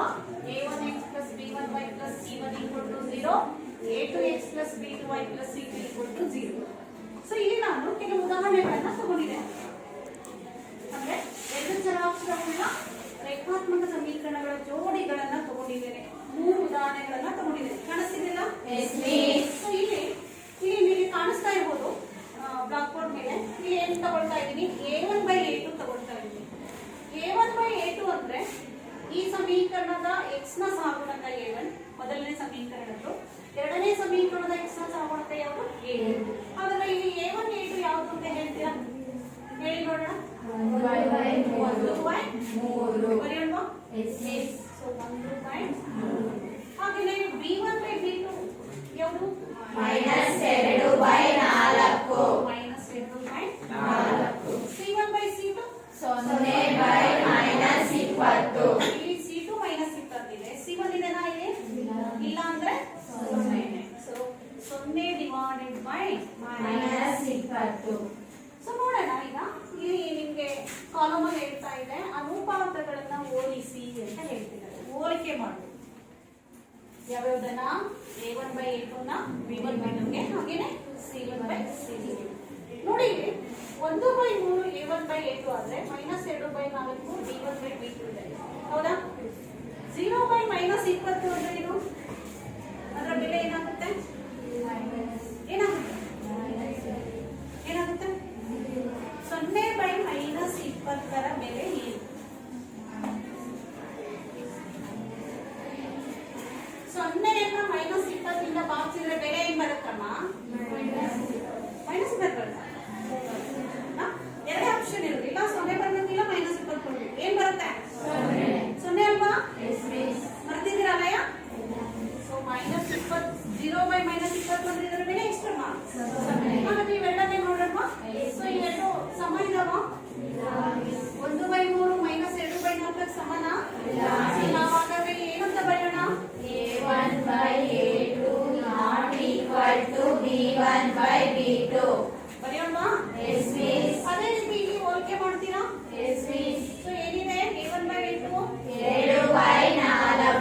a1x plus b1y plus c1 equal to 0 a2x plus b2y plus c2 equal to 0. So ಇಲ್ಲಿ ನಾನು ಕೆಲವು ಉದಾಹರಣೆಗಳನ್ನ ತಗೊಂಡಿದ್ದೇನೆ. ಅಂದ್ರೆ ಎರಡು ಚರಾಕ್ಷರವುಳ್ಳ ರೇಖಾತ್ಮಕ ಸಮೀಕರಣಗಳ ಜೋಡಿಗಳನ್ನ ತಗೊಂಡಿದ್ದೇನೆ. 3 ಉದಾಹರಣೆಗಳನ್ನ ತಗೊಂಡಿದ್ದೇನೆ. ಕಾಣಿಸ್ತಿದೆಯಲ್ಲ? ಸೊ ಇಲ್ಲಿ ನಿಮಗೆ ಕಾಣಿಸ್ತಾ ಇರ್ಬೋದು ಬ್ಲಾಕ್ ಬೋರ್ಡ್ ಮೇಲೆ. ಇಲ್ಲಿ ಏನು ತಗೊಳ್ತಾ ಇದ್ದೀನಿ? a1/a2 ತಗೊಳ್ತಾ ಇದ್ದೀನಿ. a1/a2 ಅಂದ್ರೆ ಈ ಸಮೀಕರಣದ x ನ ಸಹಗುಣಕ a1 ಮೊದಲನೇ ಸಮೀಕರಣದ್ದು, ಎರಡನೇ ಸಮೀಕರಣದ x ನ ಸಹಗುಣಕ ಯಾವುದು? a2. ಹಾಗಾದ್ರೆ ಇಲ್ಲಿ a1 a2 ಯಾವುದು ಅಂತ ಹೇಳ್ತೀರಾ? ಹೇಳಿ ನೋಡೋಣ. 1/3 ಬರೆಯೋಣ. ಸೊ 1/3. ಹಾಗೆಯೇ b1/b2 ಯಾವುದು? -2/4 c1/c2 ಇಲ್ಲಿ c2 -20 ಇದೆ. c1 ಇದೆನಾ ಇಲ್ಲಿ? ಇಲ್ಲ ಅಂದ್ರೆ 0. ಸೊ 0/-20. ಸೊ ನೋಡೋಣ ಈಗ ಇಲ್ಲಿ ನಿಮ್ಗೆ ಕಾಲಮ್ ಅಲ್ಲಿ ಹೇಳ್ತಾ ಇದೆ ಅನುಪಾತಗಳನ್ನ ಹೋಲಿಸಿ ಅಂತ ಹೇಳ್ತಿದ್ದಾರೆ. ಹೋಲಿಕೆ ಮಾಡು ಯಾವ್ಯಾವ್ದನ್ನ? a1/a2 ನ b1/2 ಗೆ, ಹಾಗೇನೆ c1/c2 ನೋಡಿ. 1/3 a1/a2 ಆದ್ರೆ -2/4 b1/b2 ಇದೆ. ಹೌದಾ? 0/-20 ಅಂದ್ರೆ ಏನು? ಅದರ ಬೆಲೆ ಏನಾಗುತ್ತೆ? ಏನಾಗುತ್ತೆ 0/-20ರ ಬೆಲೆ ಏನು? 0ನ್ನ -20 ಭಾಗಿಸಿದ್ರೆ ಬೆಲೆ ಏನ್ ಬರುತ್ತಮ್ಮ? ಮೈನಸ್ ಬರ್ತಲ್ಲ. ಎರಡೇ ಆಪ್ಷನ್ ಇರೋದು. ಇಲ್ಲ 0 ಬರೋದಿಲ್ಲ, -20 ಬರೋದು. ಏನ್ ಬರುತ್ತೆ? 0 ಅಲ್ವಾ? ಮರ್ತಿದ್ದೀರಲ್ಲ? ಸೊ -20 0/-20 ಬಂದ್ರೆ ಇದರ ಬೆಲೆ ಎಷ್ಟಮ್ಮ? ಹಾಗಾದ್ರೆ ಇವೆರಡನ್ನೇ ನೋಡೋಣ. ಸೊ ಇವೆರಡು ಸಮ ಇದಾವ? 1/3 -2/4 ಸಮನ? ನಾವು ಹಾಗಾದ್ರೆ ಏನಂತ ಬರೆಯೋಣ? a1/a2 not equal to b1/b2. ಬರೆಯೋಣ. ಅದೇ ರೀತಿ ಇಲ್ಲಿ ಹೋಲಿಕೆ ಮಾಡ್ತೀರಾ? ಸೊ ಏನಿದೆ? a1/a2 2/4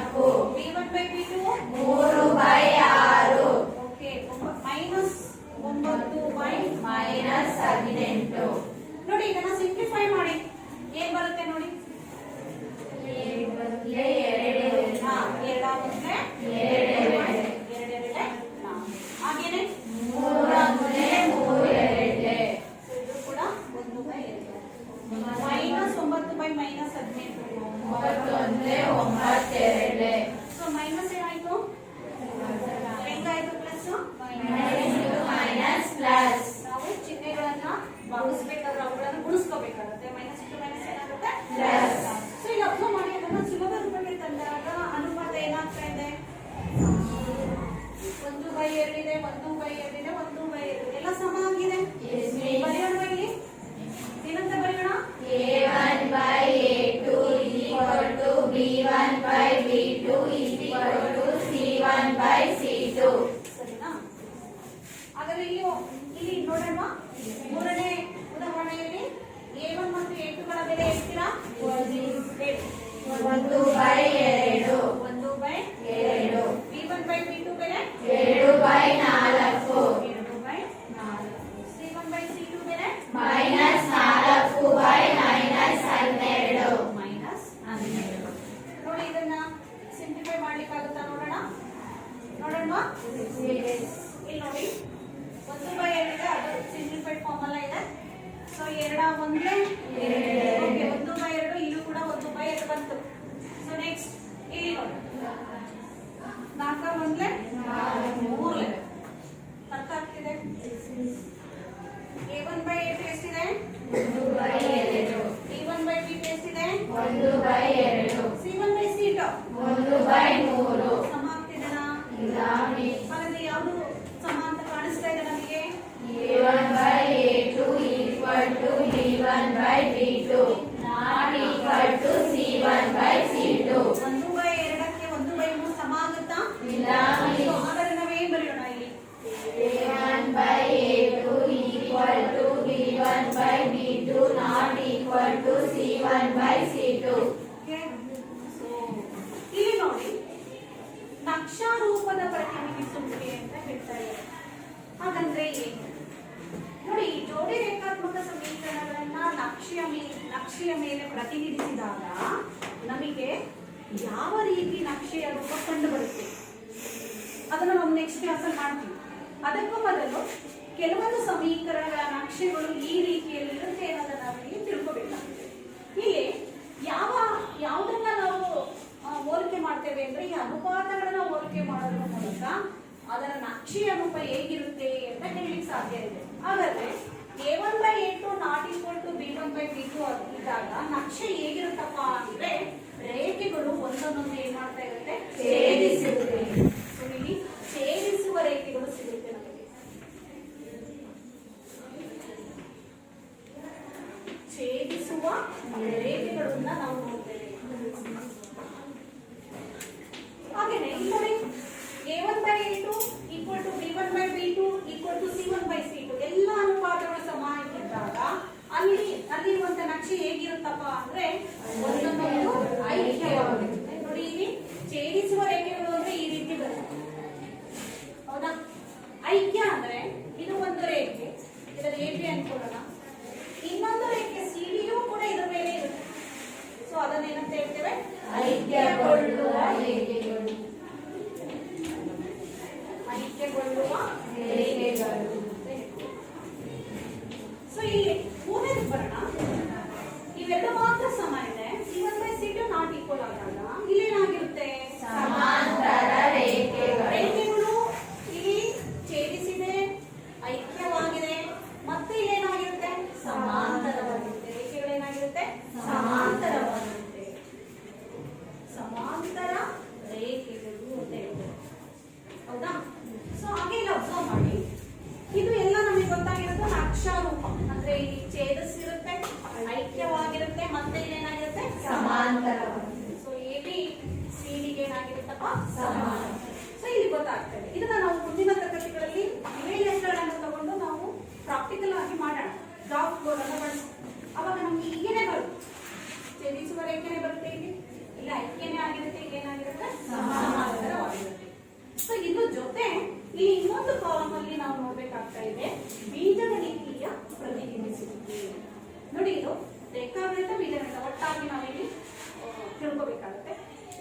b1/b2 3/6 ಓಕೆ -9/-18 ನೋಡಿ. ಇದನ್ನ ಸಿಂಪ್ಲಿಫೈ ಮಾಡಿ ಏನ್ ಬರುತ್ತೆ ನೋಡಿ. 2 2 ಹಾಗೇನೆ 3 ಇದು ಕೂಡ 1/2 -9/-18 91/92. ಸೊ ಮೈನಸ್ ಏನಾಯ್ತು? ಹೆಂಗಾಯ್ತು? ಪ್ಲಸ್. ನಾವು ಚಿಹ್ನೆಗಳನ್ನ ಭಾಗಿಸ್ಬೇಕಾದ್ರೆ ಅವುಗಳನ್ನು ಗುಣಿಸ್ಕೋಬೇಕಾಗುತ್ತೆ. -2 ಏನಾಗುತ್ತೆ? ಪ್ಲಸ್. ಸೊ ಈಗ ಅಬ್ಸರ್ವ್ ಮಾಡಿ, ಅದನ್ನ ಸುಲಭ ರೂಪಕ್ಕೆ ತಂದಾಗ ಅನುಪಾತ ಏನಾಗ್ತಾ ಇದೆ? 1/2 ಇದೆ, 1/2 ಇದೆ, 1/2 ಎಲ್ಲ ಸಮ ಆಗಿದೆ. ಬರೆಯೋಣ ಇಲ್ಲಿ. ಏನಂತ ಬರೆಯೋಣ? a1/a2 equal to b1/b2 equal to c1/c2. ಸರಿನಾ? ಹಾಗಾದ್ರೆ ಇಲ್ಲಿ ನೋಡೋಣ. ಮೂರನೇ ಉದಾಹರಣೆಯಲ್ಲಿ a1 ಮತ್ತು a2ಗಳ ಬೆಲೆ ಹೇಳ್ತೀರಾ? 1/2 1/2 b1/b2 ಬೆಲೆ 2/4 2/4 c1/c2 ಬೆಲೆ -4/-12 ನೋಡಿ. ಇದನ್ನ ಸಿಂಪ್ಲಿಫೈ ಮಾಡ್ಲಿಕ್ಕಾಗುತ್ತಾ? ನೋಡೋಣ. ಎರಡ ಒಂದ್ಲೆ ಓಕೆ 1/2 ಇದು ಕೂಡ 1/2 ಬಂತು. ಸೊ ನೆಕ್ಸ್ಟ್ ಇಲ್ಲಿ ನೋಡಿ 4 ಒಂದ್ಲೆ 3 ಅರ್ಥ ಆಗ್ತಿದೆ. a1/8 ಎಷ್ಟಿದೆ? 1/2. b1/b ಎಷ್ಟಿದೆ? 1/2. c1/c2 1/3. ಸಮ ಆಗ್ತಿದೆನಾ? ಇಲ್ಲ ಮಿಸ್. ಹಾಗಾದ್ರೆ ಯಾವುದು ಸಮ ಅಂತ ಕಾಣಿಸ್ತಾ ಇದೆ ನಮಗೆ? a1/a2 equal to b1/b2 not equal to c1/c2. 1/2ಕ್ಕೆ 1/3 ಸಮ ಆಗುತ್ತಾ? ಇಲ್ಲ So, ಮಿಸ್. ಹಾಗಾದ್ರೆ ನಾವೇನ್ ಬರೆಯೋಣ ಇಲ್ಲಿ? a1/a2 equal to b1/b2 not equal to c1/c2. Okay? So, ಇಲ್ಲಿ ನೋಡಿ ನಕ್ಷಾರೂಪದ ಪ್ರತಿನಿಧಿಸುವಿಕೆ ಅಂತ ಹೇಳ್ತಾ ಇದ್ದಾರೆ. ಹಾಗಂದ್ರೆ ಏನು? ನೋಡಿ ಈ ಜೋಡಿ ರೇಖಾತ್ಮಕ ಸಮೀಕರಣಗಳನ್ನ ನಕ್ಷೆಯ ಮೇಲೆ ಪ್ರತಿನಿಧಿಸಿದಾಗ ನಮಗೆ ಯಾವ ರೀತಿ ನಕ್ಷೆಯ ರೂಪ ಕಂಡು ಬರುತ್ತೆ ಅದನ್ನು ನಾವು ನೆಕ್ಸ್ಟ್ ಕ್ಲಾಸಲ್ಲಿ ಮಾಡ್ತೀವಿ. ಅದಕ್ಕೂ ಮೊದಲು ಕೆಲವೊಂದು ಸಮೀಕರಣಗಳ ನಕ್ಷೆಗಳು ಈ ರೀತಿಯಲ್ಲಿ ಇರುತ್ತೆ ಅನ್ನೋದನ್ನ ನಾವಿಲ್ಲಿ ತಿಳ್ಕೋಬೇಕಾಗುತ್ತೆ. ಇಲ್ಲಿ ಯಾವುದನ್ನ ನಾವು ಹೋಲಿಕೆ ಮಾಡ್ತೇವೆ ಅಂದ್ರೆ ಈ ಅನುಪಾತಗಳನ್ನ ಹೋಲಿಕೆ ಮಾಡೋದ್ರ ಮೂಲಕ ಅದರ ನಕ್ಷೆಯ ರೂಪ ಹೇಗಿರುತ್ತೆ ಅಂತ ಹೇಳಲಿಕ್ಕೆ ಸಾಧ್ಯ ಇದೆ. ಹಾಗಾದ್ರೆ a1/a2 not equal to b1/b2 ಇದ್ದಾಗ ನಕ್ಷೆ ಹೇಗಿರುತ್ತಪ್ಪ ಅಂದ್ರೆ ರೇಖೆಗಳು ಒಂದೊಂದೊಂದು ಏನ್ ಮಾಡ್ತಾ ಇರುತ್ತೆ? ಛೇದಿಸಿರುತ್ತೆ. So, ಇಲ್ಲಿ ಛೇದಿಸುವ ರೇಖೆಗಳು ಸಿಗುತ್ತೆ ನಮಗೆ. ಛೇದಿಸುವ ರೇಖೆಗಳನ್ನ ನಾವು ನೋಡ್ತೇವೆ. ಹಾಗೇನೆ ಇಲ್ಲಿ a1/a2 equal to b1/b2 equal to c1/c2 ಎಲ್ಲ ಅನುಪಾತಗಳು ಸಮ ಇದ್ದಾಗ ಅಲ್ಲಿರುವಂತ ನಕ್ಷೆ ಹೇಗಿರುತ್ತಪ್ಪ ಅಂದ್ರೆ ಒಂದೊಂದು ಐಕ್ಯವಾಗಿರುತ್ತೆ. ನೋಡಿ ಇಲ್ಲಿ ಛೇದಿಸುವ ರೇಖೆಗಳು ಅಂದ್ರೆ ಈ ರೀತಿ ಬರುತ್ತೆ. ಹೌದಾ? ಐಕ್ಯ ಅಂದ್ರೆ ಇದು ಒಂದು ರೇಖೆ, ಇದರ AB ಅನ್ಕೊಳ್ಳೋಣ. ಇನ್ನೊಂದು ರೇಖೆ ಸಿಡಿಯೂ ಕೂಡ ಇದರ ಮೇಲೆ ಇರುತ್ತೆ. ಸೊ ಅದನ್ನೇನಂತ ಹೇಳ್ತೇವೆ? ಐಕ್ಯಗೊಳ್ಳುವ ರೇಖೆಗಳು. ಐಕ್ಯಗೊಳ್ಳುವ ರೇಖೆಗಳು. ಸೊ ಇಲ್ಲಿ ಮೂರನೇದು ಬರೋಣ. ಇವೆರಡು ಮಾತ್ರ ಸಮ ಇದೆ. c1/c2 ನಾಟ್ ಈಕ್ವಲ್ ಆದಾಗ ಇಲ್ಲಿ ಏನಾಗಿರುತ್ತೆ? ಸಮಾಂತರ ರೇಖೆಗಳು. ರೇಖೆಗಳು ಇಲ್ಲಿ ಛೇದಿಸಿದೆ, ಐಕ್ಯವಾಗಿದೆ, ಮತ್ತೆ ಇಲ್ಲಿ ಏನಾಗಿರುತ್ತೆ? ಸಮಾಂತರವಾಗಿರುತ್ತೆ. ರೇಖೆಗಳು ಏನಾಗಿರುತ್ತೆ? ಸಮಾಂತರವಾಗಿರುತ್ತೆ. ಸಮಾಂತರ ರೇಖೆಗಳು ಅಂತ ಹೇಳ್ತಾರೆ. ಹೌದಾ? ಸೊ ಹಾಗೆ ಇಲ್ಲಿ ಅಬ್ಸರ್ವ್ ಮಾಡಿ, ಇದು ಎಲ್ಲ ನಮಗೆ ಗೊತ್ತಾಗಿರುತ್ತೆ ನಕ್ಷಾರೂಪ ಅಂದ್ರೆ ಇಲ್ಲಿ ಛೇದಿಸಿರುತ್ತೆ, ಐಕ್ಯವಾಗಿರುತ್ತೆ, ಮತ್ತೆ ಇಲ್ಲಿ ಏನಾಗಿರುತ್ತೆ? ಸಮಾಂತರವಾಗಿರುತ್ತೆ. ಸೊ AB CD ಏನಾಗಿರುತ್ತಪ್ಪ? ಸಮಾನ. ಸೊ ಇಲ್ಲಿ ಗೊತ್ತಾಗ್ತದೆ. ಇದನ್ನ ನಾವು ಮುಂದಿನ ತರಗತಿಗಳಲ್ಲಿ ಇಮೇಜ್ಗಳನ್ನು ತಗೊಂಡು ನಾವು ಪ್ರಾಕ್ಟಿಕಲ್ ಆಗಿ ಮಾಡೋಣ. ಡ್ರಾಫ್ಟ್ ಬೋರ್ಡ್ ಅನ್ನು ಬಳಸಿ ಅವಾಗ ನಮ್ಗೆ ಹೀಗೇನೆ ಬರುತ್ತೆ. ಛೇದಿಸುವ ರೇಖೆನೆ ಬರುತ್ತೆ, ಇಲ್ಲಿ ಐಕ್ಯನೇ ಆಗಿರುತ್ತೆ, ಇಲ್ಲಿ ಏನಾಗಿರುತ್ತೆ? ಸಮಾಂತರವಾಗಿರುತ್ತೆ. ಸೊ ಇದ್ರ ಜೊತೆ ಇಲ್ಲಿ ಇನ್ನೊಂದು ಕಾಲಮ್ ಅಲ್ಲಿ ನಾವು ನೋಡ್ಬೇಕಾಗ್ತಾ ಇದೆ ಬೀಜಗಣಿತೀಯ ಪ್ರತಿನಿಧಿಸುವಿಕೆ. ನೋಡಿ ಇದು ರೇಖಾಗಣಿತ ಬೀಜಗಣಿತ ಒಟ್ಟಾಗಿ ನಾವಿಲ್ಲಿ ತಿಳ್ಕೋಬೇಕಾಗುತ್ತೆ.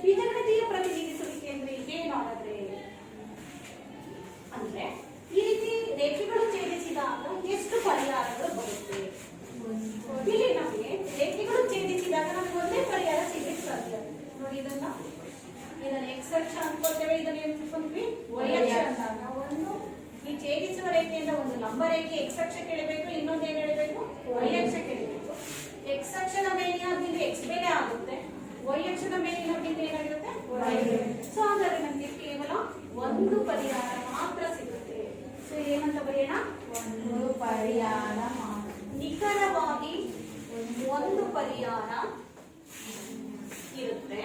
ಬೀಜಗಣಿತೀಯ ಪ್ರತಿನಿಧಿಸುವಿಕೆ ಅಂದ್ರೆ ಏನು ಹಾಗಾದ್ರೆ ಅಂದ್ರೆ ಈ ರೀತಿ ರೇಖೆಗಳು ಛೇದಿಸಿದಾಗ ಎಷ್ಟು ಪರಿಹಾರಗಳು ಬರುತ್ತೆ? ಇಲ್ಲಿ ನಮಗೆ ರೇಖೆಗಳು ಛೇದಿಸಿದಾಗ ನಮಗೆ ಒಂದೇ ಪರಿಹಾರ ಸಿಗಲಿಕ್ಕೆ ಸಾಧ್ಯ. ನೋಡಿ ಇದನ್ನ ಎಕ್ಸ್ ಅಕ್ಷ ಅನ್ಕೊಳ್ತೇವೆ, ಇದನ್ನ ಏನ್ ತಿಳ್ಕೊಂಡ್ವಿ? ವೈ ಅಕ್ಷ ಅಂದಾಗ ಒಂದು ಈ ಛೇದಿಸುವ ರೇಖೆಯಿಂದ ಒಂದು ಲಂಬ ರೇಖೆ ಎಕ್ಸ್ ಅಕ್ಷಕ್ಕೆ ಎಳಿಬೇಕು, ಇನ್ನೊಂದು ಏನ್ ಎಳಿಬೇಕು? ವೈ ಅಕ್ಷಕ್ಕೆ ಎಳಿಬೇಕು. ಎಕ್ಸ್ ಅಕ್ಷದ ಮೇಲಿನ ಬಿಂದು ಎಕ್ಸ್ ಬೆಲೆ ಆಗುತ್ತೆ, ವೈ ಅಕ್ಷದ ಮೇಲಿನ ಬಿಂದು ಏನಾಗಿರುತ್ತೆ? ವೈ. ಸೊ ಹಾಗಾದ್ರೆ ನಮಗೆ ಕೇವಲ ಒಂದು ಪರಿಹಾರ ಮಾತ್ರ ಸಿಗುತ್ತೆ. ಸೊ ಏನಂತ ಬರೆಯೋಣ? ಒಂದು ಪರಿಹಾರ ಮಾತ್ರ. ನಿಖರವಾಗಿ ಒಂದು ಪರಿಹಾರ ಇರುತ್ತೆ.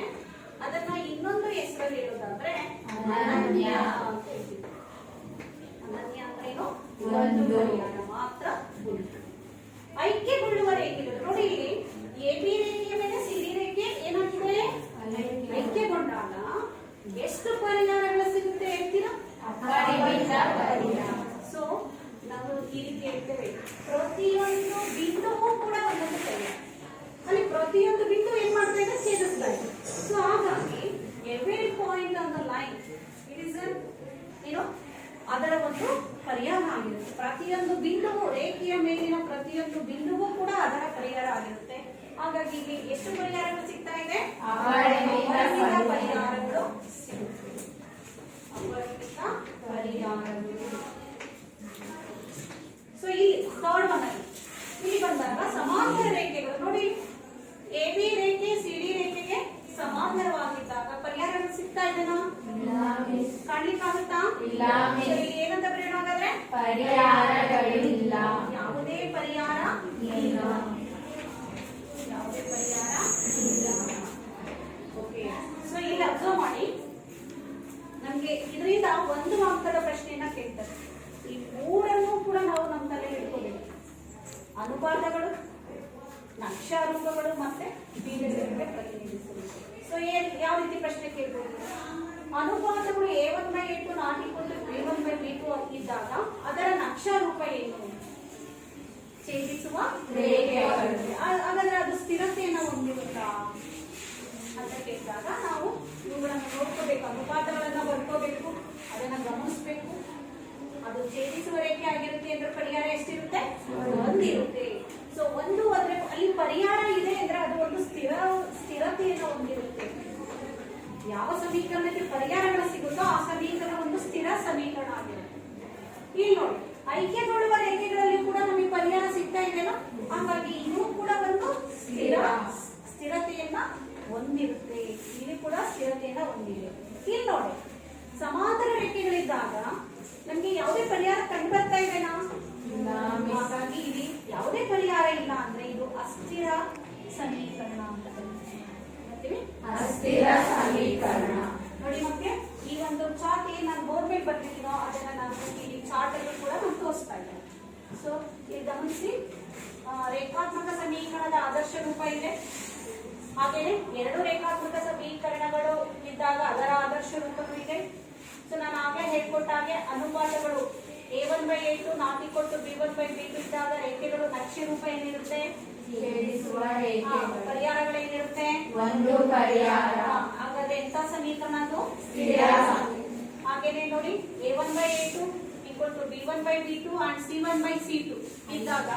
ಅದನ್ನ ಇನ್ನೊಂದು ಹೆಸರಲ್ಲಿ ಹೇಳೋದಾದ್ರೆ ಅನನ್ಯ ಅಂತ ಹೇಳ್ತೀವಿ. ಅನನ್ಯ ಅಂದ್ರೆ ಏನು? ಒಂದು ಪರಿಹಾರ ಮಾತ್ರ ಉಂಟು. ಐಕ್ಯಗೊಳ್ಳುವ ರೇಖೆಗಳು ನೋಡಿ ಇಲ್ಲಿ AB ರೇಖೆಯ ಮೇಲೆ CD ರೇಖೆ ಏನಾಗಿದೆ? ಐಕ್ಯಗೊಂಡಾಗ ಎಷ್ಟು ಪರಿಹಾರಗಳು ಸಿಗುತ್ತೆ ಹೇಳ್ತೀರಾ? ಅಪರಿಮಿತ ಪರಿಹಾರ. ಸೊ ನಾವು ಈ ರೀತಿ ಹೇಳ್ತೇವೆ, ಪ್ರತಿಯೊಂದು ಬಿಂದುವು ಕೂಡ ಒಂದೊಂದು ಪರಿಹಾರ. ಅಲ್ಲಿ ಪ್ರತಿಯೊಂದು ಬಿಂದು ಏನ್ ಮಾಡ್ತಾ ಇದೆ? ಛೇದಿಸ್ತಾ ಇದೆ. ಸೊ ಹಾಗಾಗಿ every point on the line it is ಅದರ ಒಂದು ಪರಿಹಾರ. ಪರಿಹಾರ ಆಗಿರುತ್ತೆ. ಪ್ರತಿಯೊಂದು ಬಿಂದುವು, ರೇಖೆಯ ಮೇಲಿನ ಪ್ರತಿಯೊಂದು ಬಿಂದುವು ಕೂಡ ಅದರ ಪರಿಹಾರ ಆಗಿರುತ್ತೆ. ಹಾಗಾಗಿ ಇಲ್ಲಿ ಎಷ್ಟು ಪರಿಹಾರಗಳು ಸಿಗ್ತಾ ಇದೆ? ಅವಲಂಬಿತ ಪರಿಹಾರಗಳು ಸಿಗುತ್ತೆ. ಅವಲಂಬಿತ ಪರಿಹಾರಗಳು. ಸೊ ಇಲ್ಲಿ ಥರ್ಡ್ ಒನ್ ಅಲ್ಲಿ ಇಲ್ಲಿ ಬಂದಾಗ ಸಮಾಂತರ ರೇಖೆಗಳು ನೋಡಿ, ಎ ಬಿ ರೇಖೆ ಸಿ ಡಿ ರೇಖೆಗೆ ಸಮಾಂತರವಾಗಿದ್ದಾಗ ಪರಿಹಾರಗಳು ಸಿಗ್ತಾ ಇದೆನಾ? ಕಾಣ್ಲಿಕ್ಕಾಗುತ್ತಾ? ಇಲ್ಲಿ ಏನಂತ ಬರೆಯೋಣ ಹಾಗಾದ್ರೆ? ಪರಿಹಾರಗಳಿಲ್ಲ. ಯಾವುದೇ ಪರಿಹಾರ ಇಲ್ಲ. ಯಾವುದೇ ಪರಿಹಾರ ಇಲ್ಲ. ಓಕೆ. ಸೊ ಇಲ್ಲಿ ಅಬ್ಸರ್ವ್ ಮಾಡಿ, ನಮ್ಗೆ ಇದರಿಂದ ಒಂದು ಅಂಕದ ಪ್ರಶ್ನೆಯನ್ನ ಕೇಳ್ತಾರೆ. ಈ ಮೂರನ್ನು ಕೂಡ ನಾವು ನಮ್ಮ ತಲೆ ಇಟ್ಕೋಬೇಕು. ಅನುಪಾತಗಳು, ನಕ್ಷಾರೂಪಗಳು ಮತ್ತೆ ಬೀಜಗಣಿತ ಪ್ರತಿನಿಧಿಸುವುದು. ಸೊ ಯಾವ ರೀತಿ ಪ್ರಶ್ನೆ ಕೇಳ್ಬೋದು? ಅನುಪಾತಗಳು a1/a2 b1/b2 ಇದ್ದಾಗ ಅದರ ನಕ್ಷಾರೂಪ ಏನು? ಛೇದಿಸುವ ರೇಖೆಗಳು. ಹಾಗಾದ್ರೆ ಅದು ಸ್ಥಿರತೆಯನ್ನು ಹೊಂದಿರುತ್ತಾ ಅಂತ ಕೇಳಿದಾಗ ನಾವು ಇವುಗಳನ್ನು ನೋಡ್ಕೋಬೇಕು, ಅನುಪಾತಗಳನ್ನ ಬರ್ಕೋಬೇಕು, ಅದನ್ನ ಗಮನಿಸಬೇಕು. ಅದು ಛೇದಿಸುವ ರೇಖೆ ಆಗಿರುತ್ತೆ ಅಂದ್ರೆ ಪರಿಹಾರ ಎಷ್ಟಿರುತ್ತೆ? ಒಂದಿರುತ್ತೆ. ಸೊ ಒಂದು ಅಂದ್ರೆ ಅಲ್ಲಿ ಪರಿಹಾರ ಇದೆ ಅಂದ್ರೆ ಅದು ಒಂದು ಸ್ಥಿರತೆಯನ್ನು ಹೊಂದಿರುತ್ತೆ. ಯಾವ ಸಮೀಕರಣಕ್ಕೆ ಪರಿಹಾರಗಳು ಸಿಗುತ್ತೋ ಆ ಸಮೀಕರಣ ಒಂದು ಸ್ಥಿರ ಸಮೀಕರಣ ಆಗಿರುತ್ತೆ. ಇಲ್ಲಿ ನೋಡಿ, ಐಕ್ಯಗೊಳ್ಳುವ ರೇಖೆಗಳಲ್ಲಿ ಕೂಡ ನಮಗೆ ಪರಿಹಾರ ಸಿಗ್ತಾ ಇದೆಯಲ್ಲ, ಹಾಗಾಗಿ ಇದು ಕೂಡ ಒಂದು ಸ್ಥಿರತೆಯನ್ನ ಹೊಂದಿರುತ್ತೆ. ಇಲ್ಲಿ ಕೂಡ ಸ್ಥಿರತೆಯನ್ನ ಹೊಂದಿದೆ. ಇಲ್ಲಿ ನೋಡಿ, ಸಮಾಂತರ ರೇಖೆಗಳಿದ್ದಾಗ ನಮ್ಗೆ ಯಾವುದೇ ಪರಿಹಾರ ಕಂಡು ಬರ್ತಾ ಇದೆನಾ? ಹಾಗಾಗಿ ಇಲ್ಲಿ ಯಾವುದೇ ಪರಿಹಾರ ಇಲ್ಲ ಅಂದ್ರೆ ಇದು ಅಸ್ಥಿರ ಸಮೀಕರಣ ಅಂತ ಕರಿತೀವಿ. ಅಸ್ಥಿರ ಸಮೀಕರಣ. ನೋಡಿ, ಮತ್ತೆ ಈ ಒಂದು ಚಾರ್ಟ್ ಏನ್ ನಾನು ಬೋರ್ಡ್ ಮೇಲೆ ಬರ್ತಿದ್ದೀನೋ ಅದನ್ನ ನಾನು ಇಲ್ಲಿ ಚಾರ್ಟ್ ಅಲ್ಲೂ ಕೂಡ ನಾನು ತೋರಿಸ್ತಾ ಇದ್ದೇನೆ. ಸೊ ಇಲ್ಲಿ ಗಮನಿಸಿ, ರೇಖಾತ್ಮಕ ಸಮೀಕರಣದ ಆದರ್ಶ ರೂಪ ಇದೆ. ಹಾಗೇನೆ ಎರಡು ರೇಖಾತ್ಮಕ ಸಮೀಕರಣಗಳು ಇದ್ದಾಗ ಅದರ ಆದರ್ಶ ರೂಪವೂ ಇದೆ. ಸೊ ನಾನು ಆಗ್ಲೇ ಹೇಳ್ಕೊಟ್ಟ ಹಾಗೆ ಅನುಪಾತಗಳು a1/a2 b1/b2 ಇದ್ದಾಗ ರೇಖೆಗಳು ನಕ್ಷೆ ರೂಪ ಏನಿರುತ್ತೆ? ಛೇದಿಸುವ ರೇಖೆಗಳು. ಪರಿಹಾರಗಳೇನಿರುತ್ತೆ? ಒಂದು ಪರಿಹಾರ. ಹಾಗಾದ್ರೆ ಎಂತ ಸಮೀಕರಣ ಅದು? ಸ್ಥಿರ. ಹಾಗೇನೆ ನೋಡಿ, a1/a2 b1/b2 and c1/c2 ಇದ್ದಾಗ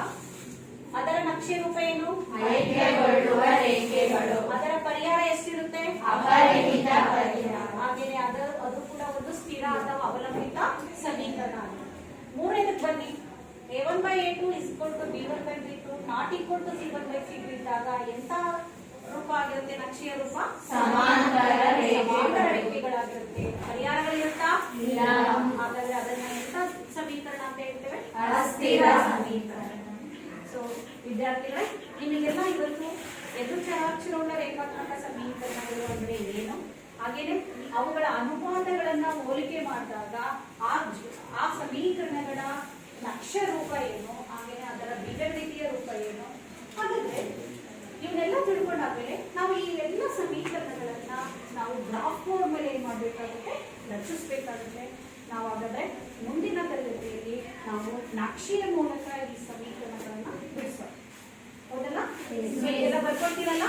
ಅದರ ನಕ್ಷೆ ರೂಪ ಏನು? ಐಕ್ಯಗೊಳ್ಳುವ ರೇಖೆಗಳು. ಅದರ ಪರಿಹಾರ ಎಷ್ಟಿರುತ್ತೆ? ಅಪರಿಮಿತ ಪರಿಹಾರ. ಹಾಗೇನೆ ಅದು ಕೂಡ ಒಂದು ಸ್ಥಿರ ಅಥವಾ ಅವಲಂಬಿತ ಸಮೀಕರಣ. ಮೂರನೇದಕ್ಕೆ ಬನ್ನಿ, a1/a2 b1/b2 c1/c2 ಇದ್ದಾಗ ಎಂತ ರೂಪ ಆಗಿರುತ್ತೆ? ನಕ್ಷೆಯ ರೂಪ ಸಮಾಂತರ ರೇಖೆಗಳಾಗಿರುತ್ತೆ. ಪರಿಹಾರಗಳಿರುತ್ತಾ? ಇಲ್ಲ. ಹಾಗಾದ್ರೆ ಅದನ್ನ ಎಂತ ಸಮೀಕರಣ ಅಂತ ಹೇಳ್ತೇವೆ? ಅಸ್ಥಿರ ಸಮೀಕರಣ. ಸೊ ವಿದ್ಯಾರ್ಥಿಗಳೇ, ನಿಮಗೆಲ್ಲ ಇವತ್ತು ಎದುರಾಕ್ಷರವುಳ್ಳ ರೇಖಾತ್ಮಕ ಸಮೀಕರಣಗಳು ಅಂದ್ರೆ ಏನು, ಹಾಗೇನೆ ಅವುಗಳ ಅನುಪಾತಗಳನ್ನ ಹೋಲಿಕೆ ಮಾಡಿದಾಗ ಆ ಸಮೀಕರಣಗಳ ನಕ್ಷೆ ರೂಪ ಏನು, ಹಾಗೇನೆ ಅದರ ಬೀಜಗಣಿತೀಯ ರೂಪ ಏನು, ಹಾಗಾದ್ರೆ ಇವನ್ನೆಲ್ಲ ತಿಳ್ಕೊಂಡಾದ್ಮೇಲೆ ನಾವು ಈ ಎಲ್ಲ ಸಮೀಕರಣಗಳನ್ನ ನಾವು ಗ್ರಾಫ್ ಬೋರ್ಡ್ ಮೇಲೆ ಏನ್ ಮಾಡ್ಬೇಕಾಗುತ್ತೆ? ರಚಿಸ್ಬೇಕಾಗುತ್ತೆ. ನಾವು ಹಾಗಾದ್ರೆ ಮುಂದಿನ ತರಗತಿಯಲ್ಲಿ ನಾವು ನಕ್ಷೆಯ ಮೂಲಕ ಈ ಸಮೀಕರಣಗಳನ್ನ ಬಿಡಿಸೋಣ. ಹೌದಲ್ಲ? ಎಲ್ಲ ಬರ್ಕೊಳ್ತೀರಲ್ಲ?